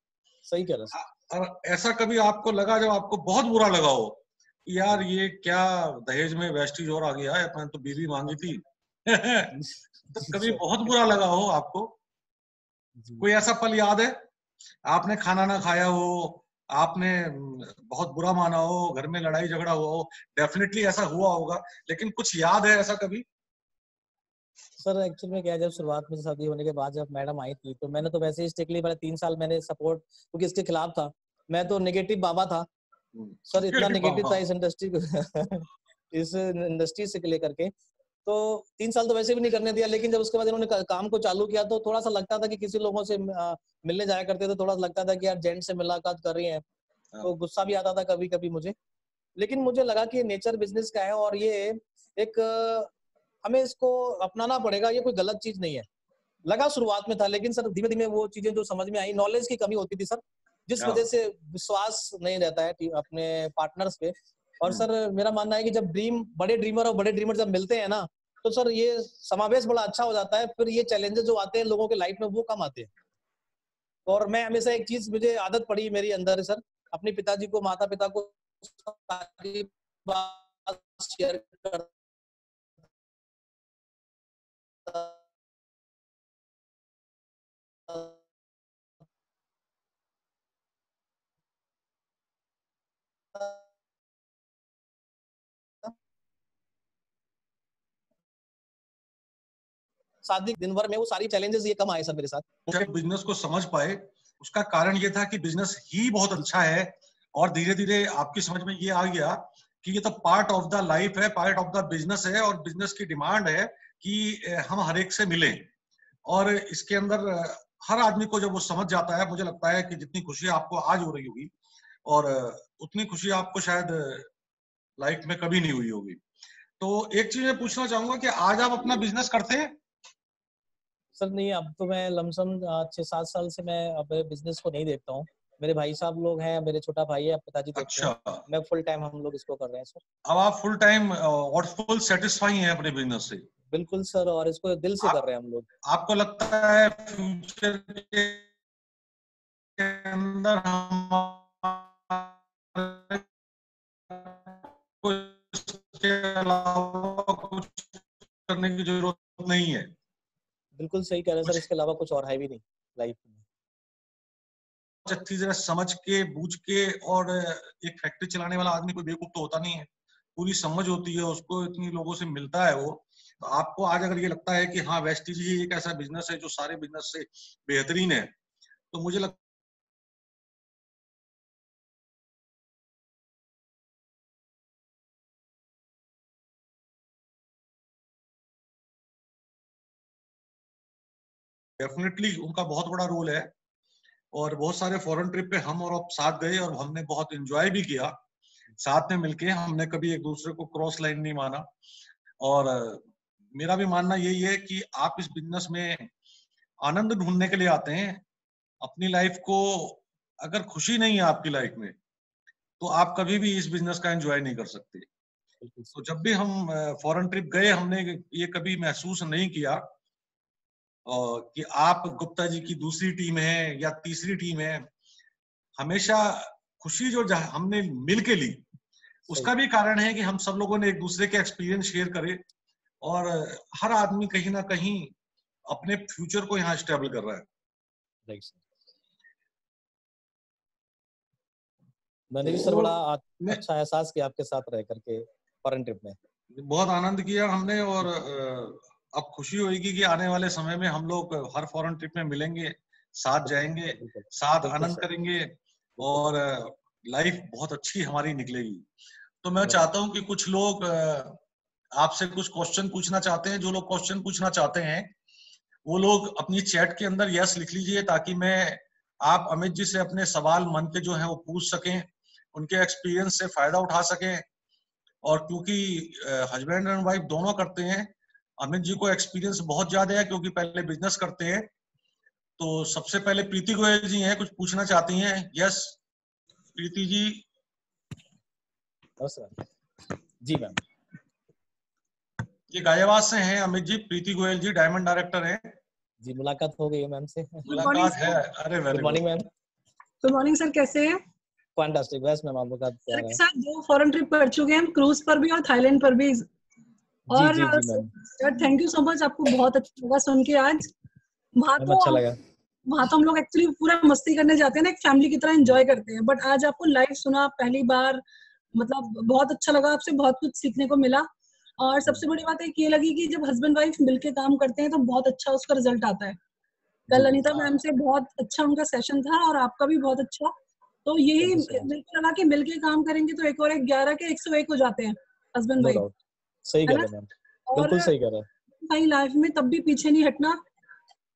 सही कह रहे हैं सर। और ऐसा कभी आपको लगा जब आपको बहुत बुरा लगा हो कि यार ये क्या दहेज में वेस्टेज और आ गया है, मैंने तो बीवी मांगी थी। तो जी कभी सर। बहुत बुरा लगा हो आपको? जी कोई ऐसा पल याद है आपने खाना ना खाया हो, आपने बहुत बुरा माना हो, घर में लड़ाई झगड़ा हुआ हो? डेफिनेटली ऐसा हुआ होगा, लेकिन कुछ याद है ऐसा कभी? सर, एक्चुअली में क्या है, जब शुरुआत में शादी होने के बाद जब मैडम आई थी तो मैंने तो वैसे ही स्ट्रिक्टली पहले 3 साल मैंने सपोर्ट, क्योंकि इसके खिलाफ था। मैं तो नेगेटिव बाबा था सर, इतना नेगेटिव था इस इंडस्ट्री को इस इंडस्ट्री से लेकर के। तो 3 साल तो वैसे भी नहीं करने दिया, लेकिन जब उसके बाद इन्होंने काम को चालू किया तो थोड़ा सा लगता था कि किसी लोगों से मिलने जाया करते थे, थोड़ा सा लगता था कि यार जेंट से मुलाकात कर रही है, तो गुस्सा भी आता था कभी कभी मुझे। लेकिन मुझे लगा कि नेचर बिजनेस का है और ये एक हमें इसको अपनाना पड़ेगा, ये कोई गलत चीज नहीं है। लगा शुरुआत में था, लेकिन सर धीमे धीमे वो चीजें जो समझ में आई, नॉलेज की कमी होती थी सर, जिस वजह से विश्वास नहीं रहता है अपने पार्टनर्स पे। और सर मेरा मानना है कि जब बड़े ड्रीमर और बड़े ड्रीमर जब मिलते हैं ना, तो सर ये समावेश बड़ा अच्छा हो जाता है, फिर ये चैलेंजेस जो आते हैं लोगों के लाइफ में वो कम आते हैं। और मैं हमेशा एक चीज, मुझे आदत पड़ी मेरी अंदर सर, अपने पिताजी को, माता पिता को सारी बात शेयर करता शादी दिन भर में वो सारी चैलेंजेस ये कम आए सर मेरे साथ। बिजनेस को समझ पाए, उसका कारण ये था कि बिजनेस ही बहुत अच्छा है। और धीरे धीरे आपकी समझ में ये आ गया कि ये तो पार्ट ऑफ द लाइफ है, पार्ट ऑफ द बिजनेस है, और बिजनेस की डिमांड है कि हम हर एक से मिलें। और इसके अंदर हर आदमी को जब वो समझ जाता है, मुझे लगता है कि जितनी खुशी आपको आज हो रही होगी और उतनी खुशी आपको शायद लाइफ में कभी नहीं हुई होगी। तो एक चीज मैं पूछना चाहूंगा कि आज आप अपना बिजनेस करते हैं? सर नहीं, अब तो मैं लमसम 6-7 साल से मैं अब बिजनेस को नहीं देखता हूँ। मेरे भाई साहब लोग हैं, मेरे छोटा भाई है, पिताजी देखते हैं। अच्छा, मैं फुल टाइम हम लोग इसको कर रहे हैं सर। अब आप फुल टाइम और फुल सेटिस्फाई हैं अपने बिजनेस से? बिल्कुल सर, और इसको दिल से कर आप रहे हैं हम लोग। आपको लगता है फ्यूचर के अंदर हमारे को इसके अलावा कुछ करने की जरूरत नहीं है? बिल्कुल सही कह रहे हैं सर, कुछ इसके अलावा कुछ और है भी नहीं लाइफ में। अच्छी तरह समझ के बूझ के, और एक फैक्ट्री चलाने वाला आदमी कोई बेवकूफ तो होता नहीं है, पूरी समझ होती है उसको, इतनी लोगों से मिलता है वो। तो आपको आज अगर ये लगता है कि हाँ वेस्टीज ही एक ऐसा बिजनेस है जो सारे बिजनेस से बेहतरीन है, तो मुझे लगता है डेफिनेटली उनका बहुत बड़ा रोल है। और बहुत सारे फॉरेन ट्रिप पे हम और आप साथ गए और हमने बहुत एंजॉय भी किया साथ में मिलके। हमने कभी एक दूसरे को क्रॉस लाइन नहीं माना। और मेरा भी मानना यही है कि आप इस बिजनेस में आनंद ढूंढने के लिए आते हैं अपनी लाइफ को। अगर खुशी नहीं है आपकी लाइफ में तो आप कभी भी इस बिजनेस का एंजॉय नहीं कर सकते। बिल्कुल तो सर। जब भी हम फॉरेन ट्रिप गए, हमने ये कभी महसूस नहीं किया कि आप गुप्ता जी की दूसरी टीम है या तीसरी टीम है। हमेशा खुशी जो हमने मिल के ली, उसका भी कारण है कि हम सब लोगों ने एक दूसरे के एक्सपीरियंस शेयर करे। और हर आदमी कहीं ना कहीं अपने फ्यूचर को यहाँ स्टेबल कर रहा है। Right sir. मैंने भी सर तो बड़ा मैं अच्छा एहसास किया आपके साथ रह करके फॉरेन ट्रिप में। बहुत आनंद किया हमने। और अब खुशी होगी कि आने वाले समय में हम लोग हर फॉरेन ट्रिप में मिलेंगे, साथ जाएंगे, बिल्कुल साथ बिल्कुल आनंद सर। करेंगे, बिल्कुल और सर। लाइफ बहुत अच्छी हमारी निकलेगी। तो मैं राइट। चाहता हूं कि कुछ लोग आपसे कुछ क्वेश्चन पूछना चाहते हैं। जो लोग क्वेश्चन पूछना चाहते हैं वो लोग अपनी चैट के अंदर यस लिख लीजिए, ताकि मैं आप अमित जी से अपने सवाल मन के जो हैं वो पूछ सकें, उनके एक्सपीरियंस से फायदा उठा सकें। और क्योंकि हस्बैंड एंड वाइफ दोनों करते हैं, अमित जी को एक्सपीरियंस बहुत ज्यादा है क्योंकि पहले बिजनेस करते हैं। तो सबसे पहले प्रीति गोयल जी हैं, कुछ पूछना चाहती हैं? यस प्रीति जी। सर जी मैम। ये गाजियाबाद से हैं अमित जी, प्रीति गोयल जी डायमंड डायरेक्टर हैं जी, मुलाकात हो गई है मैम से। मुलाकात है, अरे very good morning ma'am. Good morning sir, कैसे हैं? फैंटास्टिक, बस मैम आपका सर के साथ 2 फॉरेन ट्रिप कर चुके हैं हम, क्रूज पर भी और थाईलैंड पर भी। और जी ma'am. Sir thank you so much, आपको बहुत अच्छा लगा सुन के आज। अच्छा लगा। वहाँ तो हम लोग एक्चुअली पूरा मस्ती करने जाते हैं ना, एक फैमिली की तरह एंजॉय करते हैं, बट आज आपको लाइव सुना पहली बार, मतलब बहुत अच्छा लगा, आपसे बहुत कुछ सीखने को मिला। और सबसे बड़ी बात एक ये लगी कि जब हस्बैंड वाइफ मिलके काम करते हैं तो बहुत अच्छा उसका रिजल्ट आता है। कल अनीता मैम से बहुत अच्छा उनका सेशन था और आपका भी बहुत अच्छा। तो यही मुझे लगा कि मिलके काम करेंगे तो 1 और 1 11 के 101 हो जाते हैं हस्बैंड वाइफ। सही कह रहे हैं मैम, बिल्कुल सही कह रहे हैं। भाई लाइफ में तब भी पीछे नहीं हटना,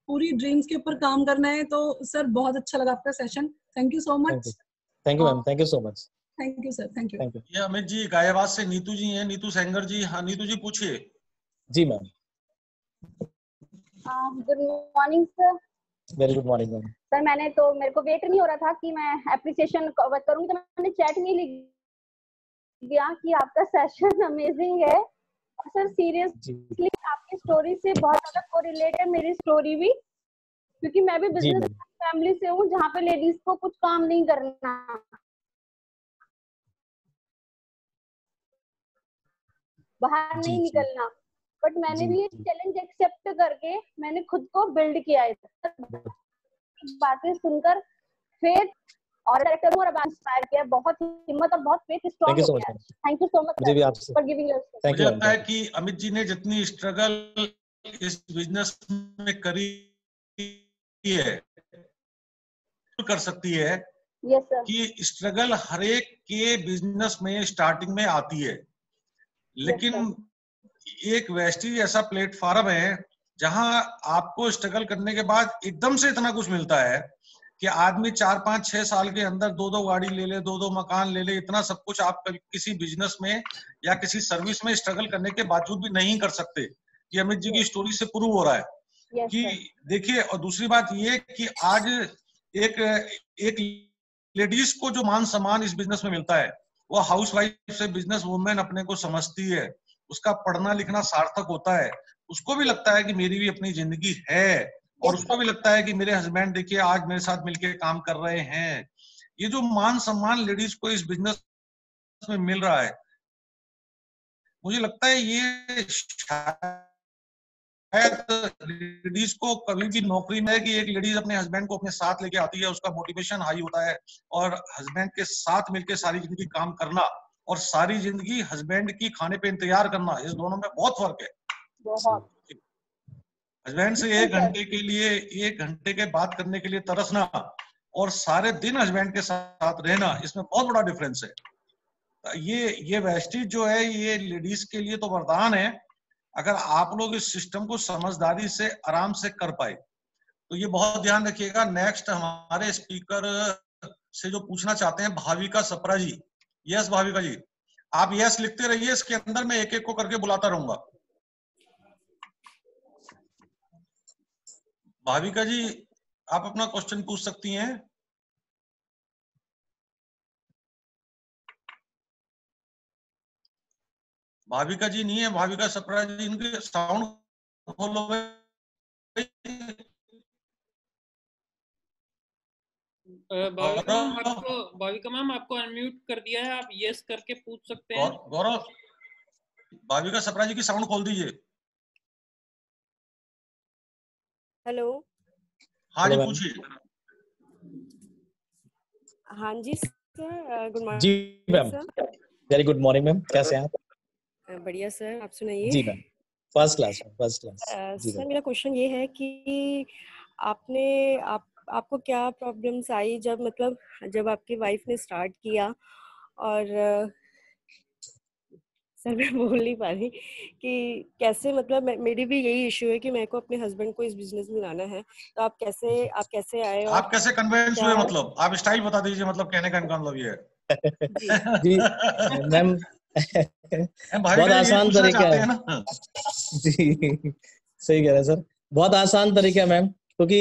पूरी ड्रीम्स के ऊपर काम करना है। तो सर बहुत अच्छा लगा आपका session, thank you so much. Thank you ma'am, thank you so much. Thank you sir, thank you. ये अमित जी गाजियाबाद से नीतू जी हैं, नीतू सेंगर जी। हाँ नीतू जी पूछिए। जी ma'am. Good morning sir. Very good morning ma'am. Sir मेरे को वेट नहीं हो रहा था कि मैं एप्रिसिएशन करूंगी, तो मैंने चैट में लिख दिया कि आपका सेशन अमेजिंग है। और सर सीरियसली आपकी स्टोरी से बहुत ज्यादा कोरिलेट है मेरी स्टोरी भी, क्योंकि मैं भी बिजनेस फैमिली से हूँ जहाँ पे लेडीज को कुछ काम नहीं करना, बाहर नहीं निकलना, बट मैंने भी ये चैलेंज एक्सेप्ट करके मैंने खुद को बिल्ड किया है। बातें सुनकर फेथ और डायरेक्टर और इंस्पायर किया, बहुत हिम्मत और बहुत फेथ स्ट्रांग हो गया। Thank you so much for giving us. मुझे लगता है कि अमित जी ने जितनी स्ट्रगल इस बिजनेस में करी है कर सकती है। Yes sir. कि स्ट्रगल हर एक के बिजनेस में स्टार्टिंग में आती है, लेकिन एक वेस्टीज ऐसा प्लेटफॉर्म है जहां आपको स्ट्रगल करने के बाद एकदम से इतना कुछ मिलता है कि आदमी 4, 5, 6 साल के अंदर 2 गाड़ी ले ले, 2 मकान ले ले। इतना सब कुछ आप किसी बिजनेस में या किसी सर्विस में स्ट्रगल करने के बावजूद भी नहीं कर सकते। ये अमित जी की स्टोरी से प्रूव हो रहा है कि देखिए। और दूसरी बात ये कि आज एक लेडीज को जो मान सम्मान इस बिजनेस में मिलता है, वो हाउस वाइफ से बिजनेस वुमेन अपने को समझती है, उसका पढ़ना लिखना सार्थक होता है, उसको भी लगता है कि मेरी भी अपनी जिंदगी है, और उसको भी लगता है कि मेरे हस्बैंड देखिए आज मेरे साथ मिलके काम कर रहे हैं। ये जो मान सम्मान लेडीज को इस बिजनेस में मिल रहा है, मुझे लगता है ये लेडीज को कभी भी नौकरी में है कि एक लेडीज अपने हस्बैंड को अपने साथ लेके आती है, उसका मोटिवेशन हाई होता है, और हस्बैंड के साथ मिलके सारी जिंदगी काम करना और सारी जिंदगी हस्बैंड की खाने पे इंतजार करना, इस दोनों में बहुत फर्क है। बहुत। हस्बैंड से 1 घंटे के लिए 1 घंटे के बात करने के लिए तरसना और सारे दिन हस्बैंड के साथ रहना, इसमें बहुत बड़ा डिफरेंस है। ये वेस्टेज जो है ये लेडीज के लिए तो वरदान है, अगर आप लोग इस सिस्टम को समझदारी से आराम से कर पाए तो। ये बहुत ध्यान रखिएगा। नेक्स्ट हमारे स्पीकर से जो पूछना चाहते हैं भाविका सप्रा जी। यस भाविका जी, आप यस लिखते रहिए, इसके अंदर मैं एक एक को करके बुलाता रहूंगा। भाविका जी आप अपना क्वेश्चन पूछ सकती हैं। भाविका जी नहीं है, भाविका सप्रा जी, इनके साउंड खोलो। भाविका मैम आपको अनम्यूट कर दिया है, आप यस करके पूछ सकते हैं। गौरव, भाविका सप्रा जी की साउंड खोल दीजिए। हेलो। हाँ जी पूछिए। हाँ जी सर, गुड मॉर्निंग। जी ma'am, very good morning ma'am, कैसे हैं आप? बढ़िया सर, आप सुनाइए। जी मैम, फर्स्ट क्लास। सर मेरा क्वेश्चन ये है कि आपको क्या प्रॉब्लम्स आई जब आपकी वाइफ ने स्टार्ट किया, और सर मैं बोल नहीं पा रही कि कैसे, मेरी भी यही इशू है कि मेरे को अपने हस्बैंड को इस बिजनेस में लाना है, तो आप कैसे आए और आप कैसे कन्विंस हुए? मतलब आप स्टाइल बता दीजिए, मतलब कहने का मतलब ये है। जी मैम, बहुत आसान तरीका है ना। जी सही कह रहे हैं सर, बहुत आसान तरीका है मैम, क्योंकि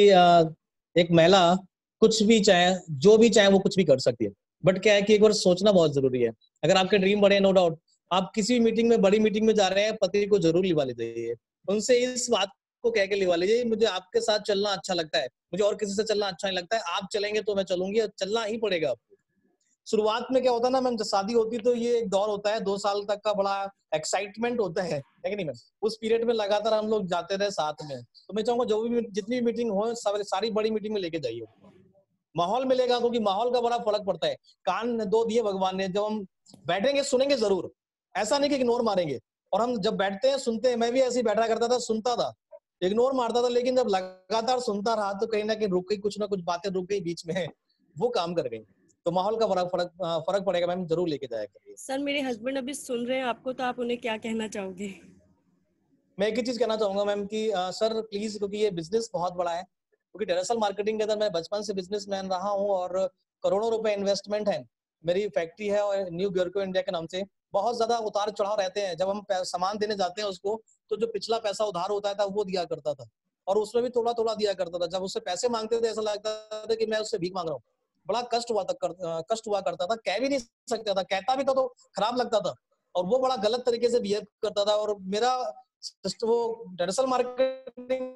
एक महिला कुछ भी चाहे, जो भी चाहे वो कुछ भी कर सकती है, बट क्या है कि एक बार सोचना बहुत जरूरी है। अगर आपके ड्रीम बड़े नो डाउट, आप किसी भी मीटिंग में, बड़ी मीटिंग में जा रहे हैं, पति को जरूर लिवा लीजिए, उनसे इस बात को कह के लिवा लीजिए, मुझे आपके साथ चलना अच्छा लगता है, मुझे और किसी से चलना अच्छा नहीं लगता है, आप चलेंगे तो मैं चलूंगी, और चलना ही पड़ेगा आपको। शुरुआत में क्या होता है ना मैम, जब शादी होती है तो ये एक दौर होता है, 2 साल तक का बड़ा एक्साइटमेंट होता है कि नहीं मैम? उस पीरियड में लगातार हम लोग जाते रहे साथ में। तो मैं चाहूंगा जो भी जितनी भी मीटिंग हो, सारी बड़ी मीटिंग में लेके जाइए, माहौल मिलेगा, क्योंकि माहौल का बड़ा फर्क पड़ता है। कान 2 दिए भगवान ने, जब हम बैठेंगे सुनेंगे जरूर, ऐसा नहीं कि इग्नोर मारेंगे। और हम जब बैठते हैं सुनते हैं, मैं भी ऐसे ही बैठा करता था, सुनता था, इग्नोर मारता था, लेकिन जब लगातार सुनता रहा तो कहीं ना कहीं रुक गई, कुछ ना कुछ बातें रुक गई बीच में, वो काम कर गई। तो माहौल का फर्क पड़ेगा मैम, जरूर लेके जाया करिए। सर मेरे हस्बैंड अभी सुन रहे हैं आपको, तो आप उन्हें क्या कहना चाहोगे? मैं एक ही चीज कहना चाहूंगा मैम कि सर प्लीज, क्योंकि ये बिजनेस बहुत बड़ा है, क्योंकि डिजिटल मार्केटिंग के अंदर मैं बचपन से बिजनेसमैन रहा हूँ और करोड़ों रुपए इन्वेस्टमेंट है। मेरी फैक्ट्री है और न्यू ग्योरको इंडिया के नाम से। बहुत ज्यादा उतार चढ़ाव रहते हैं। जब हम सामान देने जाते हैं उसको, तो जो पिछला पैसा उधार होता था वो दिया करता था, और उसमें भी थोड़ा थोड़ा दिया करता था। जब उससे पैसे मांगते थे ऐसा लगता था कि मैं उससे भीख मांग रहा हूँ। बड़ा कष्ट हुआ करता था, कह भी नहीं सकता था, कहता भी था तो खराब लगता था, और वो बड़ा गलत तरीके से बिहेव करता था। और मेरा वो डिजिटल मार्केटिंग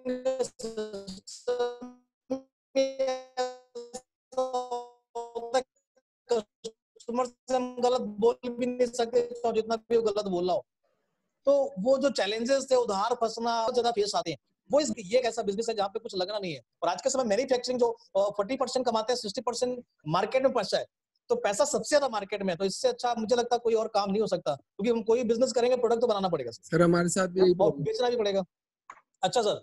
कस्टमर से हम गलत बोल भी नहीं सकते, और जितना भी वो गलत बोल रहा हो, तो वो जो चैलेंजेस थे, उधार फंसना ज्यादा फेस आते हैं। वो ये एक ऐसा बिजनेस है जहाँ पे कुछ लगना नहीं है। और आज के समय मैन्युफैक्चरिंग जो 40% कमाते हैं, 60% मार्केट में पैसा है, तो पैसा सबसे ज्यादा मार्केट में है। तो इससे अच्छा मुझे लगता है कोई और काम नहीं हो सकता, क्योंकि हम कोई बिजनेस करेंगे, प्रोडक्ट तो बनाना पड़ेगा सर। हमारे साथ भी यही प्रॉब्लम, बेचना भी पड़ेगा। अच्छा सर,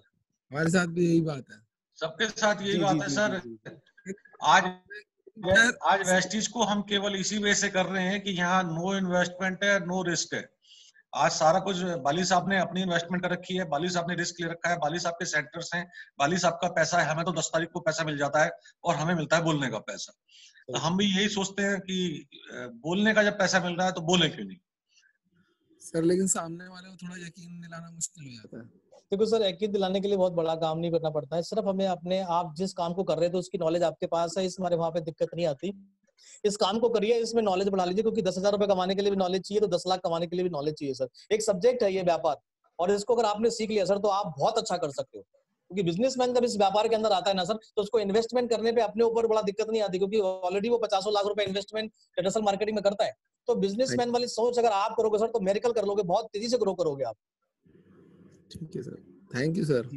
हमारे साथ भी यही बात है, सबके साथ यही बात है सर। आज वेस्टीज को हम केवल इसी वजह से कर रहे हैं कि यहाँ नो इन्वेस्टमेंट है, नो रिस्क है। आज सारा कुछ बाली साहब ने अपनी इन्वेस्टमेंट कर रखी है, बाली साहब ने रिस्क ले रखा है, बाली साहब के सेंटर्स हैं, बाली साहब का पैसा है। हमें तो 10 तारीख को पैसा मिल जाता है और हमें मिलता है बोलने का पैसा। तो हम भी यही सोचते हैं कि बोलने का जब पैसा मिल रहा है तो बोले क्यों नहीं सर। लेकिन सामने वाले को थोड़ा यकीन दिलाना मुश्किल हो जाता है। देखो सर, यकीन दिलाने के लिए बहुत बड़ा काम नहीं करना पड़ता है। सिर्फ हमें अपने, आप जिस काम को कर रहे थे उसकी नॉलेज आपके पास है, इस हमारे वहां पे दिक्कत नहीं आती। इस काम को करिए, इसमें नॉलेज बढ़ा लीजिए, क्योंकि 10,000 रुपए कमाने के लिए भी नॉलेज चाहिए, तो 10 लाख कमाने के लिए भी नॉलेज चाहिए सर। एक सब्जेक्ट है ये व्यापार, और इसको अगर आपने सीख लिया सर तो आप बहुत अच्छा कर सकते हो। क्योंकि बिजनेसमैन जब इस व्यापार के अंदर आता है ना सर, तो उसको इन्वेस्टमेंट करने पे अपने ऊपर बड़ा दिक्कत नहीं आती, क्योंकि ऑलरेडी वो 50 लाख रुपए इन्वेस्टमेंट डिजिटल मार्केटिंग में करता है। तो बिजनेसमैन वाली सोच अगर आप करोगे सर, तो मेरिकल कर लोगे, बहुत तेजी से ग्रो करोगे आप। ठीक है sir, thank you sir.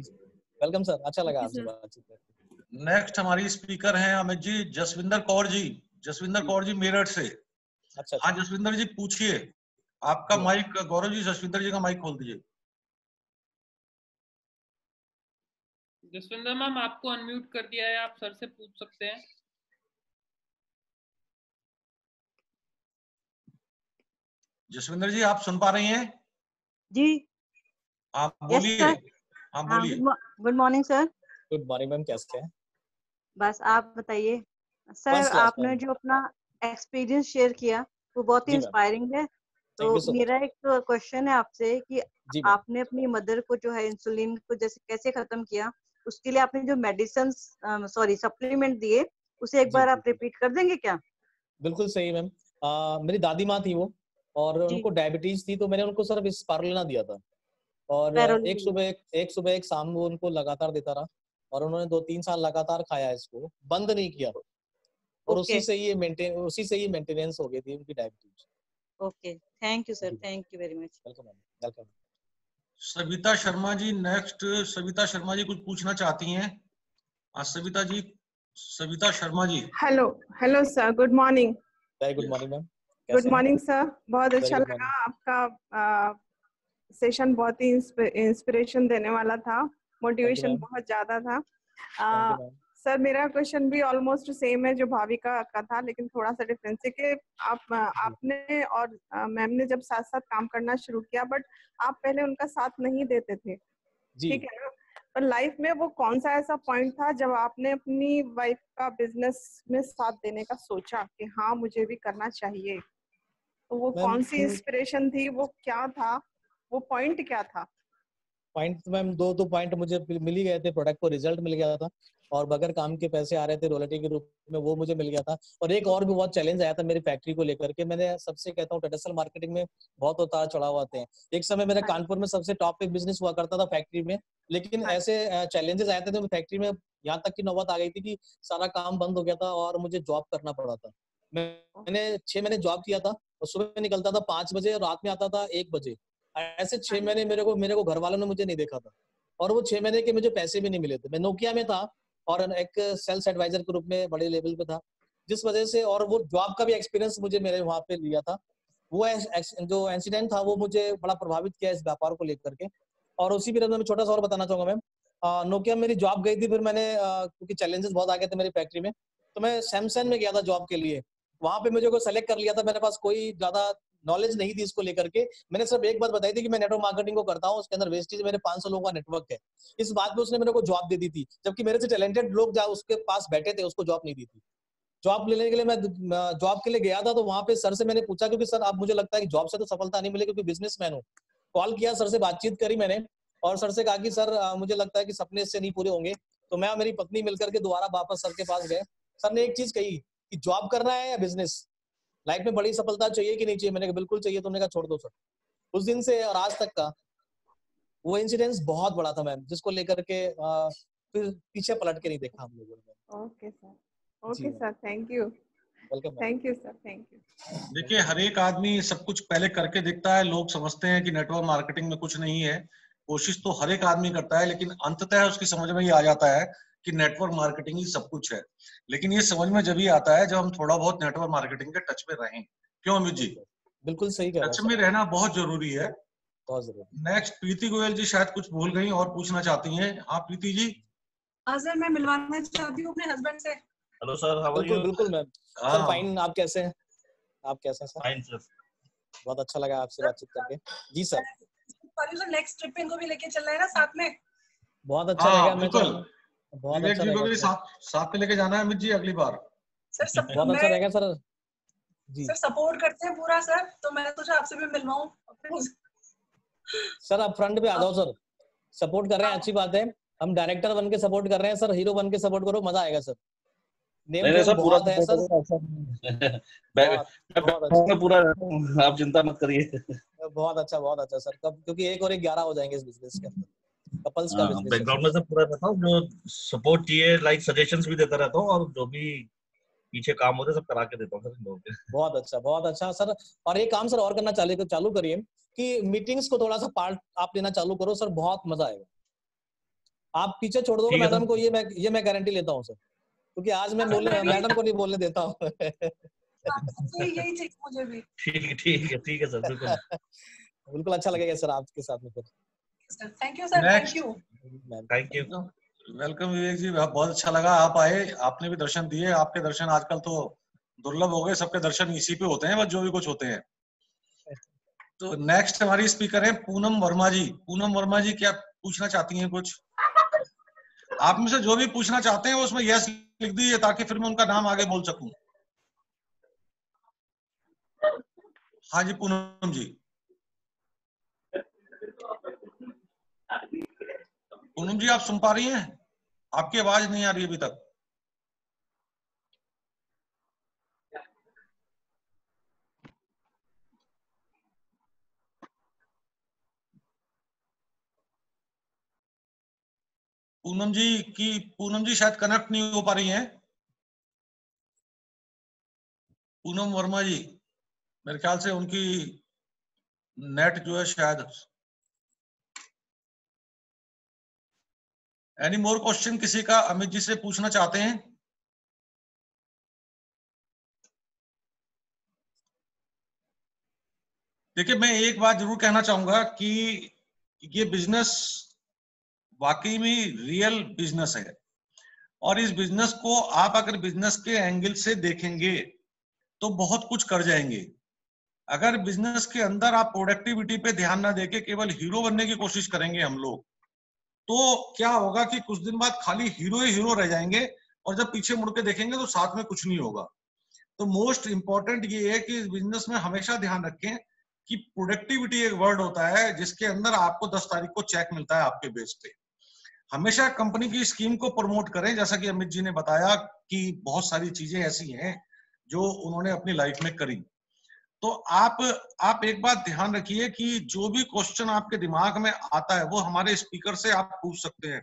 Welcome sir, अच्छा लगा आपसे बातचीत करके। नेक्स्ट हमारी स्पीकर हैं अमित जी, जसविंदर कौर जी। जसविंदर कौर जी मेरठ से। अच्छा, हाँ जसविंदर जी पूछिए, आपका माइक, गौरव जी जसविंदर जी का माइक खोल दीजिए। जसविंदर मैम आपको अनम्यूट कर दिया है, आप सर से पूछ सकते हैं। जसविंदर जी आप सुन पा रही हैं? जी आप बोलिए। हाँ बोलिए। Good morning sir. Good morning ma'am, कैसे हैं? बस आप बताइए सर। आपने जो अपना एक्सपीरियंस शेयर किया वो बहुत ही इंस्पायरिंग है। तो मेरा एक क्वेश्चन है आपसे कि आपने अपनी मदर को जो है इंसुलिन को जैसे कैसे खत्म किया, उसके लिए आपने जो मेडिसिन सप्लीमेंट दिए उसे एक बार आप रिपीट कर देंगे क्या? बिल्कुल सही मैम। मेरी दादी माँ थी वो, और उनको डायबिटीज थी, तो मैंने उनको सिर्फ स्पारुलिना दिया था, और एक सुबह एक शाम वो उनको लगातार देता रहा, और उन्होंने 2-3 साल लगातार खाया, इसको बंद नहीं किया, और उसी से ही मेंटेनेंस हो गई थी उनकी diabetes. Okay, thank you sir, thank you very much. Welcome. Savita Sharma ji next. Savita Sharma ji कुछ पूछना चाहती हैं? Savita ji, Savita Sharma ji. Hello sir, good morning. Very good morning ma'am. Good morning sir, बहुत अच्छा लगा आपका सेशन, बहुत ही इंस्पिरेशन देने वाला था, मोटिवेशन बहुत ज्यादा था। सर मेरा क्वेश्चन भी ऑलमोस्ट सेम है जो भाविका का था, लेकिन थोड़ा सा डिफरेंस है कि आपने और मैम ने जब साथ साथ काम करना शुरू किया, बट आप पहले उनका साथ नहीं देते थे, ठीक है ना? पर लाइफ में वो कौन सा ऐसा पॉइंट था जब आपने अपनी वाइफ का बिजनेस में साथ देने का सोचा कि हाँ मुझे भी करना चाहिए? तो वो कौन सी इंस्पिरेशन थी, वो क्या था, वो पॉइंट क्या था? पॉइंट मैम दो पॉइंट मुझे मिल ही गए थे। प्रोडक्ट को रिजल्ट मिल गया था और बगैर काम के पैसे आ रहे थे रॉयल्टी के रूप में, वो मुझे मिल गया था। और एक और भी बहुत चैलेंज आया था मेरी फैक्ट्री को लेकर के। मैंने सबसे कहता हूँ ट्रेडिशनल मार्केटिंग में बहुत उतार चढ़ाव आते हैं। एक समय मेरे कानपुर में सबसे टॉप पे बिजनेस हुआ करता था फैक्ट्री में, लेकिन ऐसे चैलेंजेस आए थे फैक्ट्री में, यहाँ तक की नौबत आ गई थी कि सारा काम बंद हो गया था और मुझे जॉब करना पड़ा था। मैंने 6 महीने जॉब किया था और सुबह निकलता था 5 बजे और रात में आता था 1 बजे। ऐसे 6 महीने मेरे को घर वालों ने मुझे नहीं देखा था और वो 6 महीने के मुझे पैसे भी नहीं मिले थे। मैं नोकिया में था और एक सेल्स एडवाइजर के रूप में बड़े लेवल पे था, जिस वजह से, और वो जॉब का भी एक्सपीरियंस मुझे मेरे वहां पे लिया था। वो जो इंसिडेंट था वो मुझे बड़ा प्रभावित किया इस व्यापार को लेकर के। और उसी पीरियड में मैं छोटा सा और बताना चाहूंगा मैम, नोकिया मेरी जॉब गई थी, फिर मैंने क्योंकि चैलेंजेस बहुत आ गए थे मेरी फैक्ट्री में, तो मैं सैमसंग में गया था जॉब के लिए। वहां पे मुझे को सेलेक्ट कर लिया था, मेरे पास कोई ज्यादा नॉलेज नहीं थी इसको लेकर के। मैंने सिर्फ एक बात बताई थी कि मैं नेटवर्क मार्केटिंग को करता हूँ, उसके अंदर वेस्टेज मेरे 500 लोगों का नेटवर्क है। इस बात पे उसने मेरे को जॉब दे दी थी, जबकि मेरे से टैलेंटेड लोग उसके पास बैठे थे, उसको जॉब नहीं दी थी। जॉब लेने के लिए मैं जॉब के लिए गया था, तो वहां पे सर से मैंने पूछा, क्योंकि सर अब मुझे लगता है कि जॉब से तो सफलता नहीं मिले क्योंकि बिजनेसमैन हूँ। कॉल किया, सर से बातचीत करी मैंने और सर से कहा कि सर मुझे लगता है कि सपने इससे नहीं पूरे होंगे। तो मैं और मेरी पत्नी मिलकर के दोबारा वापस सर के पास गए। सर ने एक चीज कही कि जॉब करना है या बिजनेस, लाइफ में बड़ी सफलता चाहिए कि नहीं चाहिए। मैंने कहा बिल्कुल चाहिए। तुमने कहा छोड़ दो सर। उस दिन से और आज तक का वो इंसिडेंस बहुत बड़ा था मैम, जिसको लेकर के फिर पीछे पलट के नहीं देखा हम लोगों ने। Okay sir, okay sir, thank you, thank you sir, thank you. देखिए, हर एक आदमी सब कुछ पहले करके देखता है। लोग समझते हैं कि नेटवर्क मार्केटिंग में कुछ नहीं है। कोशिश तो हर एक आदमी करता है, लेकिन अंततः उसकी समझ में ये आ जाता है कि नेटवर्क मार्केटिंग ही सब कुछ है। लेकिन ये समझ में जब ही आता है जब हम थोड़ा बहुत नेटवर्क मार्केटिंग के टच में रहें। क्यों अमित जी? बिल्कुल सही कह रहे हैं। टच में रहना बहुत जरूरी है, बहुत जरूरी। नेक्स्ट प्रीति गोयल जी शायद कुछ भूल गई और पूछना चाहती हैं। हाँ प्रीति जी। हाँ सर, मैं मिलवाना चाहती हूँ अपने हस्बैंड से। Hello sir, how are you? बिल्कुल मैम। सर फाइन, आप कैसे हैं? आप कैसे हैं सर? Fine sir. बहुत अच्छा लगा आपसे बातचीत करके। जी सर। नेक्स्ट ट्रिप इनको भी लेके चल रहे हैं ना साथ में? बहुत अच्छा रहेगा। मैं तो बहुत अच्छा रहेगा। साथ में लेके जाना है अमित जी अगली बार। सर बहुत अच्छा रहेगा सर। जी सर, सपोर्ट करते हैं पूरा सर, तो मैंने सोचा आपसे भी मिलवाऊं। सर आप फ्रंट पे आ जाओ सर, सपोर्ट कर रहे हैं, अच्छी बात है। हम डायरेक्टर बन के सपोर्ट कर रहे हैं सर, हीरो बन के सपोर्ट करो, मजा आएगा सर। नहीं सर, पूरा है सर। मैं पूरा, आप चिंता मत करिए। बहुत अच्छा सर। कब, क्योंकि 1 और 1 11 हो जाएंगे इस बिजनेस के अंदर। कपल्स का बिजनेस बैकग्राउंड में सब पूरा रहता हूँ, जो सपोर्ट चाहिए लाइक सजेशंस भी देता रहता हूँ, और जो भी पीछे काम होते सब करा के देता हूँ सर लोगों के। बहुत अच्छा सर। और एक काम सर और करना चालू करिए कि मीटिंग्स को थोड़ा सा पार्ट आप लेना चालू करो सर, बहुत मजा आएगा। आप पीछे छोड़ दोगे मैडम को, ये मैं गारंटी लेता हूँ सर, क्योंकि आज मैं मैडम को नहीं बोलने देता हूँ। यही चाहिए मुझे भी। ठीक है सर, बिल्कुल बिल्कुल अच्छा लगेगा सर आपके साथ में। फिर thank you sir, thank you. Welcome Vivek ji, बहुत अच्छा लगा आप आए, आपने भी दर्शन दिए। आपके दर्शन आजकल तो दुर्लभ हो गए, सबके दर्शन इसी पे होते हैं बस, जो भी कुछ होते हैं। तो नेक्स्ट हमारी स्पीकर है पूनम वर्मा जी। पूनम वर्मा जी क्या पूछना चाहती हैं कुछ? आप में से जो भी पूछना चाहते हैं उसमें यस लिख दीजिए, ताकि फिर मैं उनका नाम आगे बोल सकूं। हाँ जी पूनम जी। पूनम जी आप सुन पा रही हैं? आपकी आवाज नहीं आ रही अभी तक। पूनम जी शायद कनेक्ट नहीं हो पा रही हैं। पूनम वर्मा जी, मेरे ख्याल से उनकी नेट जो है शायद। एनी मोर क्वेश्चन किसी का अमित जी से पूछना चाहते हैं? देखिए, मैं एक बात जरूर कहना चाहूंगा कि ये बिजनेस वाकई में रियल बिजनेस है, और इस बिजनेस को आप अगर बिजनेस के एंगल से देखेंगे तो बहुत कुछ कर जाएंगे। अगर बिजनेस के अंदर आप प्रोडक्टिविटी पे ध्यान ना देके केवल हीरो बनने की कोशिश करेंगे हम लोग, तो क्या होगा कि कुछ दिन बाद खाली हीरो ही हीरो रह जाएंगे, और जब पीछे मुड़ के देखेंगे तो साथ में कुछ नहीं होगा। तो मोस्ट इंपॉर्टेंट ये है कि इस बिजनेस में हमेशा ध्यान रखें कि प्रोडक्टिविटी एक वर्ड होता है जिसके अंदर आपको 10 तारीख को चेक मिलता है आपके बेस पे। हमेशा कंपनी की स्कीम को प्रमोट करें, जैसा कि अमित जी ने बताया कि बहुत सारी चीजें ऐसी हैं जो उन्होंने अपनी लाइफ में करी। तो आप एक बात ध्यान रखिए कि जो भी क्वेश्चन आपके दिमाग में आता है वो हमारे स्पीकर से आप पूछ सकते हैं,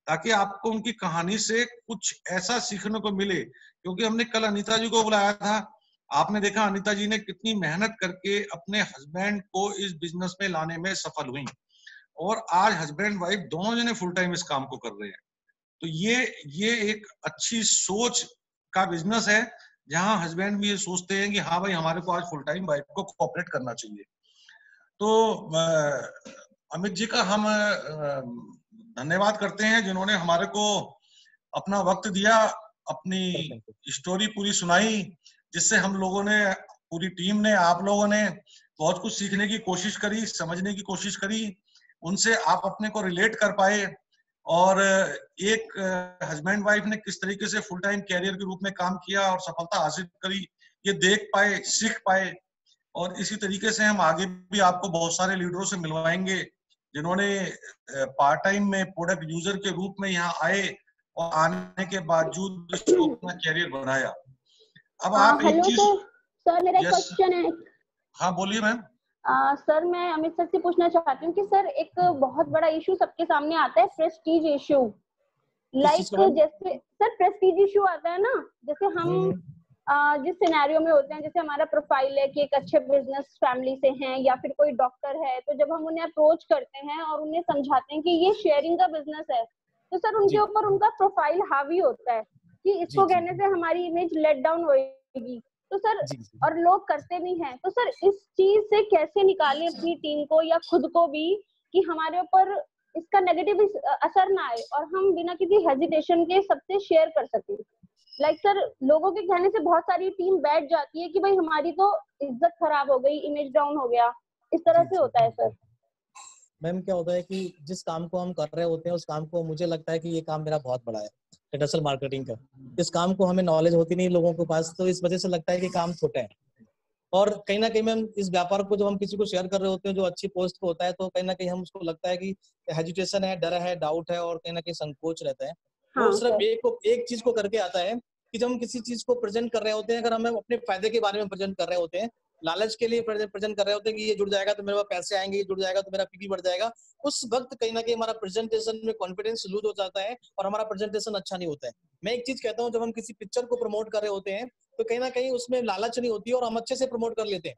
ताकि आपको उनकी कहानी से कुछ ऐसा सीखने को मिले। क्योंकि हमने कल अनीता जी को बुलाया था, आपने देखा अनीता जी ने कितनी मेहनत करके अपने हस्बैंड को इस बिजनेस में लाने में सफल हुई, और आज हस्बैंड वाइफ दोनों जने फुल टाइम इस काम को कर रहे हैं। तो ये एक अच्छी सोच का बिजनेस है, जहां हस्बैंड भी ये सोचते हैं कि हाँ भाई हमारे को आज फुल टाइम वाइफ को कोऑपरेट करना चाहिए। तो अमित जी का हम धन्यवाद करते हैं जिन्होंने हमारे को अपना वक्त दिया, अपनी स्टोरी पूरी सुनाई, जिससे हम लोगों ने, पूरी टीम ने, आप लोगों ने बहुत कुछ सीखने की कोशिश करी, समझने की कोशिश करी, उनसे आप अपने को रिलेट कर पाए, और एक हस्बैंड वाइफ ने किस तरीके से फुल टाइम कैरियर के रूप में काम किया और सफलता हासिल करी, ये देख पाए, सीख पाए। और इसी तरीके से हम आगे भी आपको बहुत सारे लीडरों से मिलवाएंगे जिन्होंने पार्ट टाइम में प्रोडक्ट यूजर के रूप में यहाँ आए और आने के बावजूद इसको अपना कैरियर बनाया। अब आप एक चीज, सर मेरा क्वेश्चन है। हाँ बोलिए मैम। सर मैं अमित सर से पूछना चाहती हूँ कि सर एक बहुत बड़ा इशू सबके सामने आता है, प्रेस्टीज इशू। लाइक जैसे सर प्रेस्टीज इशू आता है ना, जैसे हम जिस सिनेरियो में होते हैं, जैसे हमारा प्रोफाइल है कि एक अच्छे बिजनेस फैमिली से हैं या फिर कोई डॉक्टर है, तो जब हम उन्हें अप्रोच करते हैं और उन्हें समझाते हैं कि ये शेयरिंग का बिजनेस है, तो सर उनके ऊपर उनका प्रोफाइल हावी होता है कि इसको कहने से हमारी इमेज लेट डाउन होगी। तो सर और लोग करते भी हैं, तो सर इस चीज से कैसे निकालें अपनी टीम को या खुद को भी कि हमारे ऊपर इसका नेगेटिव असर ना आए और हम बिना किसी हेजिटेशन के सबसे शेयर कर सकें। लाइक सर लोगों के कहने से बहुत सारी टीम बैठ जाती है कि भाई हमारी तो इज्जत खराब हो गई, इमेज डाउन हो गया, इस तरह से होता है सर। मैम क्या होता है कि जिस काम को हम कर रहे होते हैं उस काम को, मुझे लगता है कि ये काम मेरा बहुत बड़ा है, डिजिटल मार्केटिंग का। इस काम को हमें नॉलेज होती नहीं लोगों के पास, तो इस वजह से लगता है कि काम छोटा है। और कहीं ना कहीं मैम इस व्यापार को जब हम किसी को शेयर कर रहे होते हैं जो अच्छी पोस्ट पे होता है, तो कहीं ना कहीं हम उसको लगता है कि हेजिटेशन है, डर है, डाउट है और कहीं ना कहीं संकोच रहता है। वो सिर्फ एक चीज को करके आता है कि जब हम किसी चीज को प्रेजेंट कर रहे होते हैं, अगर हमें अपने फायदे के बारे में प्रेजेंट कर रहे होते हैं, लालच के लिए प्रेजेंट कर रहे होते हैं कि ये जुड़ जाएगा तो मेरे पास पैसे आएंगे, ये जुड़ जाएगा तो मेरा पीपी बढ़ जाएगा, उस वक्त कहीं ना कहीं हमारा प्रेजेंटेशन में कॉन्फिडेंस लूज हो जाता है और हमारा प्रेजेंटेशन अच्छा नहीं होता है। मैं एक चीज कहता हूँ, जब हम किसी पिक्चर को प्रमोट कर रहे होते हैं तो कहीं ना कहीं उसमें लालच नहीं होती और हम अच्छे से प्रमोट कर लेते हैं।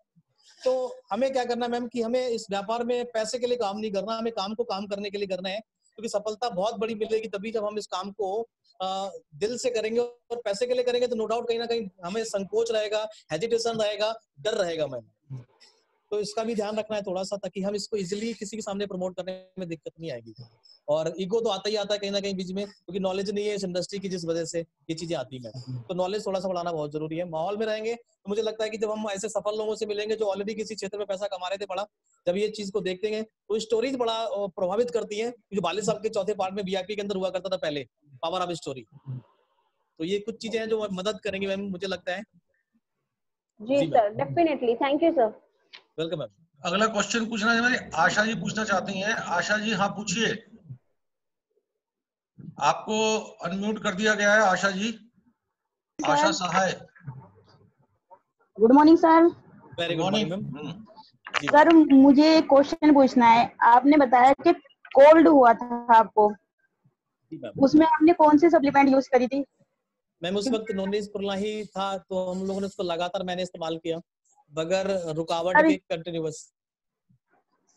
तो हमें क्या करना है मैम कि हमें इस व्यापार में पैसे के लिए काम नहीं करना, हमें काम को काम करने के लिए करना है, क्योंकि सफलता बहुत बड़ी मिलेगी तभी जब हम इस काम को दिल से करेंगे। और पैसे के लिए करेंगे तो नो डाउट कहीं ना कहीं हमें संकोच रहेगा, हेजिटेशन रहेगा, डर रहेगा मैम। तो इसका भी ध्यान रखना है थोड़ा सा, ताकि हम इसको इजीली किसी के सामने प्रमोट करने में दिक्कत नहीं आएगी। और ईगो तो आता ही आता है कहीं ना कहीं बीच में, क्योंकि नॉलेज नहीं है इस इंडस्ट्री की, जिस वजह से ये चीजें आती है। तो नॉलेज थोड़ा सा बढ़ाना बहुत जरूरी है। माहौल में रहेंगे तो मुझे लगता है कि जब हम ऐसे सफल लोगों से मिलेंगे जो ऑलरेडी किसी क्षेत्र में पैसा कमा रहे थे बड़ा, जब ये चीज को देखते हैं तो स्टोरीज बड़ा प्रभावित करती है। जो 42 साल के चौथे पार्ट में वीआईपी के अंदर हुआ करता था पहले, पावर ऑफ स्टोरी, तो ये कुछ चीजें हैं जो मदद करेंगी मैम, मुझे लगता है। जी sir, definitely, thank you sir. Welcome ma'am. अगला क्वेश्चन पूछना है हमारी आशा जी पूछना चाहती हैं। आशा जी हाँ पूछिए, आपको अनम्यूट कर दिया गया है। Asha ji, Asha Sahay. Good morning sir. Very good morning ma'am. Sir मुझे क्वेश्चन पूछना है। आपने बताया कि कोल्ड हुआ था आपको, उसमें आपने कौन सी सप्लीमेंट यूज करी थी? मैम उस वक्त नॉनवेज ही था, तो हम लोगों ने उसको लगातार मैंने इस्तेमाल किया बगैर रुकावट के, कंटिन्यूअस।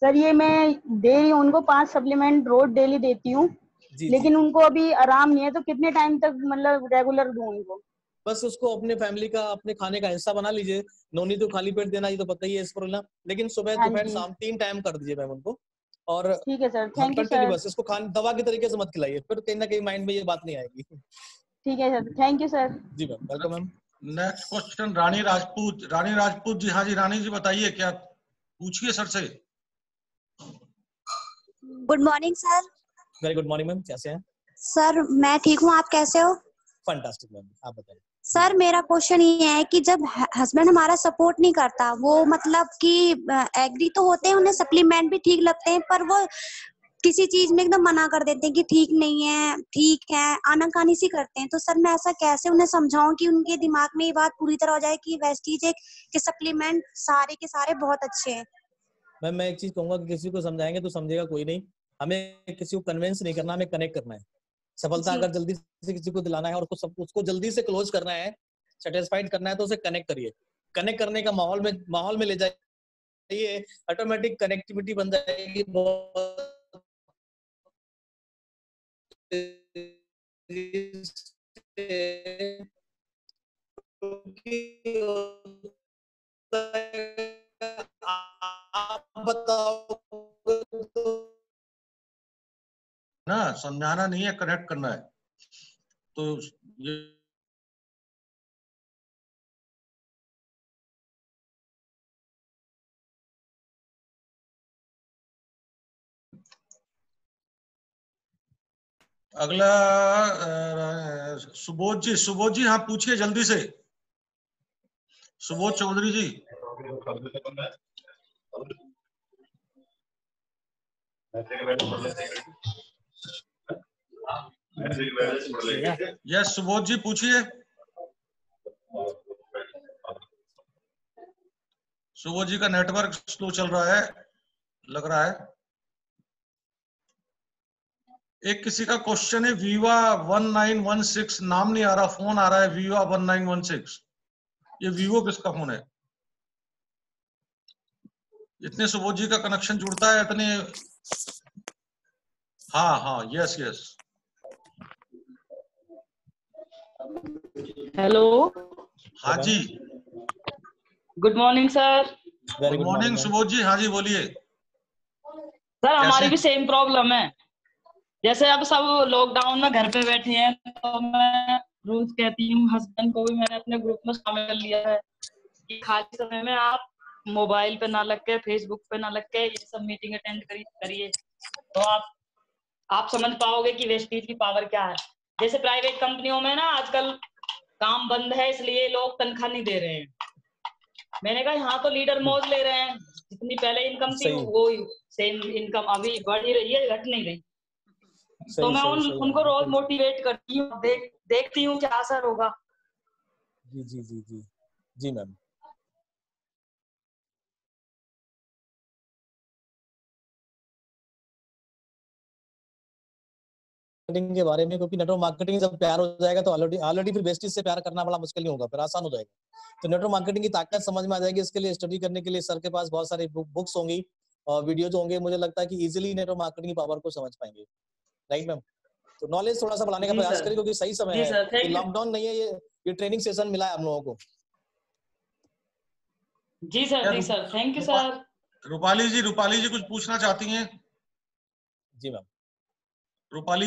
सर ये मैं दे रही हूँ उनको 5 सप्लीमेंट रोज डेली देती हूँ, लेकिन उनको अभी आराम नहीं है, तो कितने टाइम तक मतलब रेगुलर दूं उनको? बस उसको अपने फैमिली का, अपने खाने का हिस्सा बना लीजिए। नोनी तो खाली पेट देना, ये तो पता ही है स्पिरुलिना, लेकिन सुबह दोपहर शाम 3 टाइम कर दीजिए मैम उनको। और ठीक है सर, थैंक यू सर। बस इसको दवा के तरीके से मत खिलाइए, फिर कहीं ना कहीं माइंड में ये बात नहीं आएगी। ठीक है सर, थैंक यू सर। जी ma'am, welcome ma'am. Next question Rani Rajput. Rani Rajput ji, हाँ जी रानी जी बताइए, क्या पूछिए सर से। Good morning sir. Very good morning ma'am, कैसे हैं? सर मैं ठीक हूँ, आप कैसे हो? फैंटास्टिक मैम, आप बताइए। सर मेरा क्वेश्चन ये है कि जब हस्बैंड हमारा सपोर्ट नहीं करता, वो मतलब कि एग्री तो होते हैं, उन्हें सप्लीमेंट भी ठीक लगते हैं, पर वो किसी चीज में एकदम मना कर देते हैं कि ठीक नहीं है, ठीक है, आनाकानी सी करते हैं। तो सर मैं ऐसा कैसे उन्हें समझाऊं कि उनके दिमाग में ये बात पूरी तरह हो जाए कि वेस्टीज के सप्लीमेंट सारे के सारे बहुत अच्छे हैं। मैम मैं एक चीज कहूंगा कि किसी को समझाएंगे तो समझेगा कोई नहीं, हमें किसी को कन्विंस नहीं करना, हमें कनेक्ट करना है। सफलता अगर जल्दी से किसी को दिलाना है और उसको जल्दी से क्लोज करना है, सेटिस्फाइड करना है, तो उसे कनेक्ट करिए। कनेक्ट करने का माहौल में ले जाइए, ऑटोमेटिक कनेक्टिविटी बन जाएगी। आप बताओ ना, समझाना नहीं है, कनेक्ट करना है। तो ये अगला सुबोध जी हाँ पूछिए जल्दी से, सुबोध चौधरी जी। यस सुबोध जी पूछिए। सुबोध जी का नेटवर्क स्लो चल रहा है लग रहा है। एक किसी का क्वेश्चन है वीवा 1916, नाम नहीं आ रहा, फोन आ रहा है वीवा 1916। ये वीवो किसका फोन है? इतने सुबोध जी का कनेक्शन जुड़ता है इतने। हाँ यस यस। हेलो। हाँ जी good morning sir. Good morning Subodh ji. हाँ जी बोलिए। सर हमारी भी सेम प्रॉब्लम है, जैसे अब सब लॉकडाउन में घर पे बैठे हैं, तो मैं रोज कहती हूँ, हस्बैंड को भी मैंने अपने ग्रुप में शामिल कर लिया है कि खाली समय में आप मोबाइल पे ना लग के, फेसबुक पे ना लग के ये सब मीटिंग अटेंड करिए, तो आप समझ पाओगे कि वेस्टीज की पावर क्या है। जैसे प्राइवेट कंपनियों में ना आजकल काम बंद है, इसलिए लोग तनख्वाह नहीं दे रहे हैं। मैंने कहा यहाँ तो लीडर मौज ले रहे हैं, जितनी पहले इनकम थी वो सेम इनकम अभी बढ़ ही रही है, घट नहीं रही। तो मैं उनको रोज मोटिवेट करती हूँ, देखती हूँ क्या असर होगा। जी जी जी जी जी मैम। मार्केटिंग के बारे में, क्योंकि नेटवर्क मार्केटिंग जब प्यार हो जाएगा तो ऑलरेडी फिर वेस्टीज से प्यार करना बड़ा मुश्किल नहीं होगा, फिर आसान हो जाएगा। तो नेटवर्क मार्केटिंग की ताकत समझ में आ जाएगी। इसके लिए स्टडी करने के लिए सर के पास बहुत सारी बुक्स होंगी और वीडियोज होंगे। मुझे लगता है कि इजीली नेटवर्क मार्केटिंग की पावर को समझ पाएंगे। Right ma'am. तो नॉलेज थोड़ा सा बढ़ाने का प्रयास करें, क्योंकि सही समय है, लॉकडाउन नहीं है, ये ट्रेनिंग सेशन मिला है हम लोगों को। जी sir thank you sir. Rupali ji कुछ पूछना चाहती हैं? जी मैम। रूपाली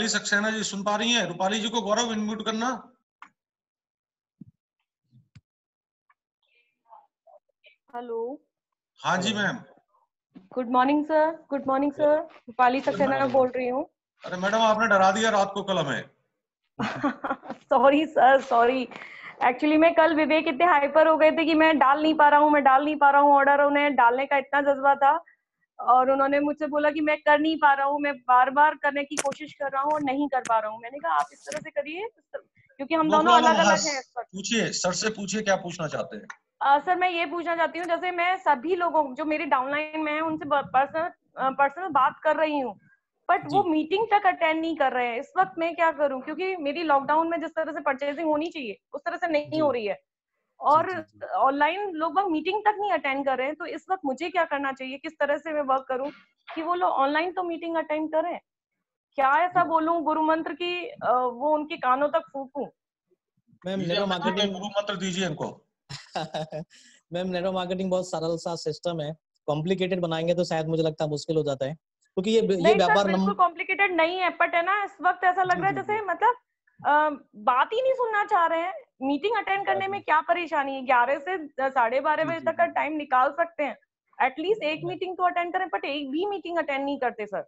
सक्सेना जी सुन पा रही हैं? रूपाली जी को गौरव इनम्यूट करना। हेलो। हाँ जी ma'am. Good morning sir. Rupali Saxena बोल रही हूँ। अरे मैडम आपने डरा दिया रात को कल हमें। Sorry sir, sorry. एक्चुअली मैं कल विवेक इतने हाइपर हो गए थे कि मैं डाल नहीं पा रहा हूँ ऑर्डर। उन्हें डालने का इतना जज्बा था और उन्होंने मुझसे बोला कि मैं कर नहीं पा रहा हूँ, मैं बार बार करने की कोशिश कर रहा हूँ और नहीं कर पा रहा हूँ। मैंने कहा आप इस तरह से करिए, क्योंकि हम दोनों अलग अलग हैं इस वक्त। पूछिए सर से, पूछिए क्या पूछना चाहते हैं। सर मैं ये पूछना चाहती हूँ, जैसे मैं सभी लोगों जो मेरी डाउनलाइन में है उनसे पर्सनल बात कर रही हूँ, बट वो मीटिंग तक अटेंड नहीं कर रहे हैं। इस वक्त मैं क्या करूं, क्योंकि मेरी लॉकडाउन में जिस तरह से परचेजिंग होनी चाहिए उस तरह से नहीं हो रही है और ऑनलाइन लोग मीटिंग तक नहीं अटेंड कर रहे हैं। तो इस वक्त मुझे क्या करना चाहिए, किस तरह से मैं वर्क करूं कि वो लोग ऑनलाइन तो मीटिंग अटेंड करें? क्या ऐसा बोलूं गुरु मंत्र की वो उनके कानों तक फूकूं? मैम नेटवर्क मार्केटिंग गुरु मंत्र दीजिए इनको। मैम नेटवर्क मार्केटिंग बहुत सरल सा सिस्टम है, कॉम्प्लिकेटेड बनाएंगे तो शायद मुझे लगता है मुश्किल हो जाता है, क्योंकि ये व्यापार बिल्कुल कॉम्प्लिकेटेड नहीं है, बट है ना इस वक्त ऐसा लग रहा है जैसे मतलब बात ही नहीं सुनना चाह रहे हैं। मीटिंग अटेंड करने में क्या परेशानी है? 11 से 12:30 बजे तक का टाइम निकाल सकते हैं, एटलीस्ट एक मीटिंग तो अटेंड करें, बट एक भी मीटिंग अटेंड नहीं करते सर।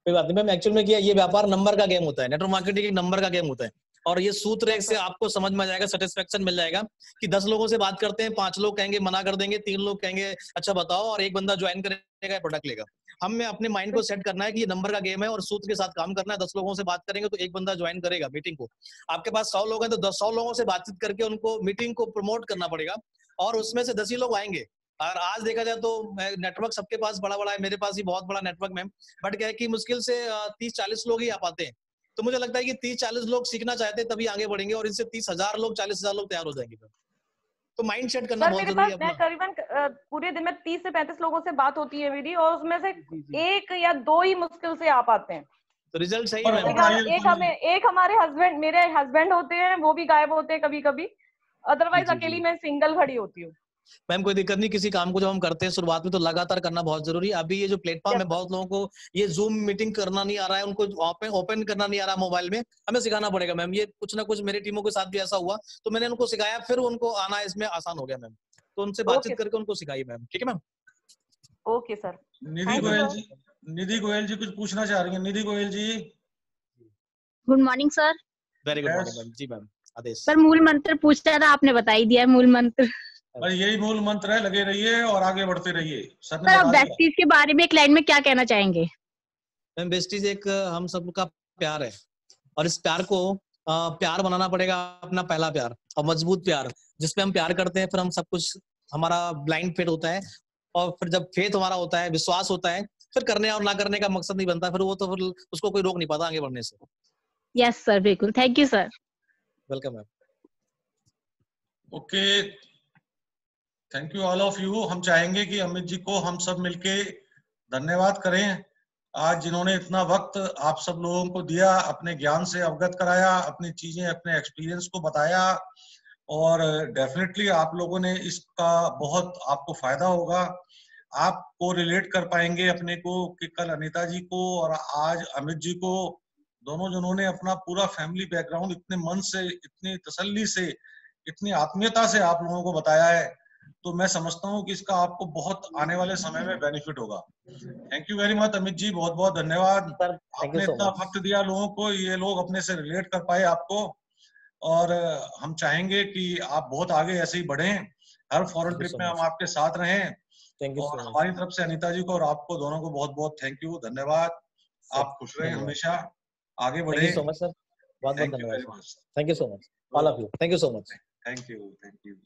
कोई बात नहीं मैम। एक्चुअल में क्या ये व्यापार नंबर का गेम होता है, नेटवर्क मार्केटिंग एक नंबर का गेम होता है। और ये सूत्र एक से आपको समझ में आ जाएगा, सेटिस्फेक्शन मिल जाएगा कि 10 लोगों से बात करते हैं, 5 लोग कहेंगे मना कर देंगे, 3 लोग कहेंगे अच्छा बताओ, और एक बंदा ज्वाइन करेगा, प्रोडक्ट लेगा। हमें अपने माइंड को सेट करना है कि ये नंबर का गेम है और सूत्र के साथ काम करना है। 10 लोगों से बात करेंगे तो एक बंदा ज्वाइन करेगा मीटिंग को। आपके पास 100 लोग हैं तो 100 लोगों से बातचीत करके उनको मीटिंग को प्रमोट करना पड़ेगा, और उसमें से 10 ही लोग आएंगे। और आज देखा जाए तो नेटवर्क सबके पास बड़ा बड़ा है, मेरे पास भी बहुत बड़ा नेटवर्क मैम, बट क्या है कि मुश्किल से 30-40 लोग ही आ पाते हैं। तो मुझे लगता है कि 30-40 लोग सीखना चाहते हैं तभी आगे बढ़ेंगे, और इनसे 30,000 लोग 40,000 लोग तैयार हो जाएंगे। तो माइंड सेट करना बहुत जरूरी है। मैं करीबन पूरे दिन में 30 से 35 लोगों से बात होती है मेरी, और उसमें से 1 या 2 ही मुश्किल से आ पाते हैं। तो रिजल्ट सही है। एक हमारे हस्बैंड, मेरे हस्बैंड होते हैं, वो भी गायब होते हैं कभी कभी, अदरवाइज अकेली मैं सिंगल खड़ी होती हूँ। मैम कोई दिक्कत नहीं, किसी काम को जब हम करते हैं शुरुआत में तो लगातार करना बहुत जरूरी है। अभी ये जो प्लेटफॉर्म है, बहुत लोगों को ये जूम मीटिंग करना नहीं आ रहा है, उनको ओपन करना नहीं आ रहा मोबाइल में, हमें सिखाना पड़ेगा मैम। ये कुछ ना कुछ मेरी टीमों के साथ भी ऐसा हुआ, तो मैंने उनको सिखाया, फिर उनको आना इसमें आसान हो गया मैम। तो उनसे बातचीत करके उनको सिखाई मैम। ठीक है ma'am. Okay sir. Nidhi Goyal ji कुछ पूछना चाह रही है। Nidhi Goyal ji, good morning sir. Very good morning ma'am. जी मैम, आदेश। सर मूल मंत्र पूछता था, आपने बता ही दिया है मूल मंत्र। यही मूल मंत्र है, लगे रहिए और आगे बढ़ते रहिए। सर आप बेस्टीज के बारे में एक लाइन में क्या कहना चाहेंगे? मैम बेस्टीज एक हम सबका प्यार है, और इस प्यार को प्यार बनाना पड़ेगा, अपना पहला प्यार और मजबूत प्यार, जिसपे हम प्यार करते हैं, फिर हम सब कुछ हमारा ब्लाइंड फेथ होता है, और फिर जब फेथ हमारा होता है, विश्वास होता है, फिर करने और ना करने का मकसद नहीं बनता, फिर वो तो फिर उसको कोई रोक नहीं पाता आगे बढ़ने से। यस सर, बिल्कुल। Thank you sir. Welcome ma'am. Okay, thank you all of you. हम चाहेंगे कि अमित जी को हम सब मिलके धन्यवाद करें, आज जिन्होंने इतना वक्त आप सब लोगों को दिया, अपने ज्ञान से अवगत कराया, अपनी चीजें, अपने एक्सपीरियंस को बताया, और डेफिनेटली आप लोगों ने इसका बहुत आपको फायदा होगा। आपको रिलेट कर पाएंगे अपने को कि कल अनीता जी को और आज अमित जी को, दोनों जिन्होंने अपना पूरा फैमिली बैकग्राउंड इतने मन से, इतनी तसल्ली से, इतनी आत्मीयता से आप लोगों को बताया है, तो मैं समझता हूँ कि इसका आपको बहुत आने वाले समय में बेनिफिट होगा। Thank you very much Amit ji, बहुत बहुत धन्यवाद। आपने इतना वक्त दिया लोगों को, ये लोग अपने से रिलेट कर पाए आपको, और हम चाहेंगे कि आप बहुत आगे ऐसे ही बढ़ें, हर फॉरेन ट्रिप में हम आपके साथ रहें। और हमारी तरफ से अनीता जी को और आपको दोनों को बहुत बहुत थैंक यू, धन्यवाद। आप खुश रहें, हमेशा आगे बढ़े। Thank you so much sir, बहुत बहुत धन्यवाद। Thank you so much all of you, thank you so much. Thank you.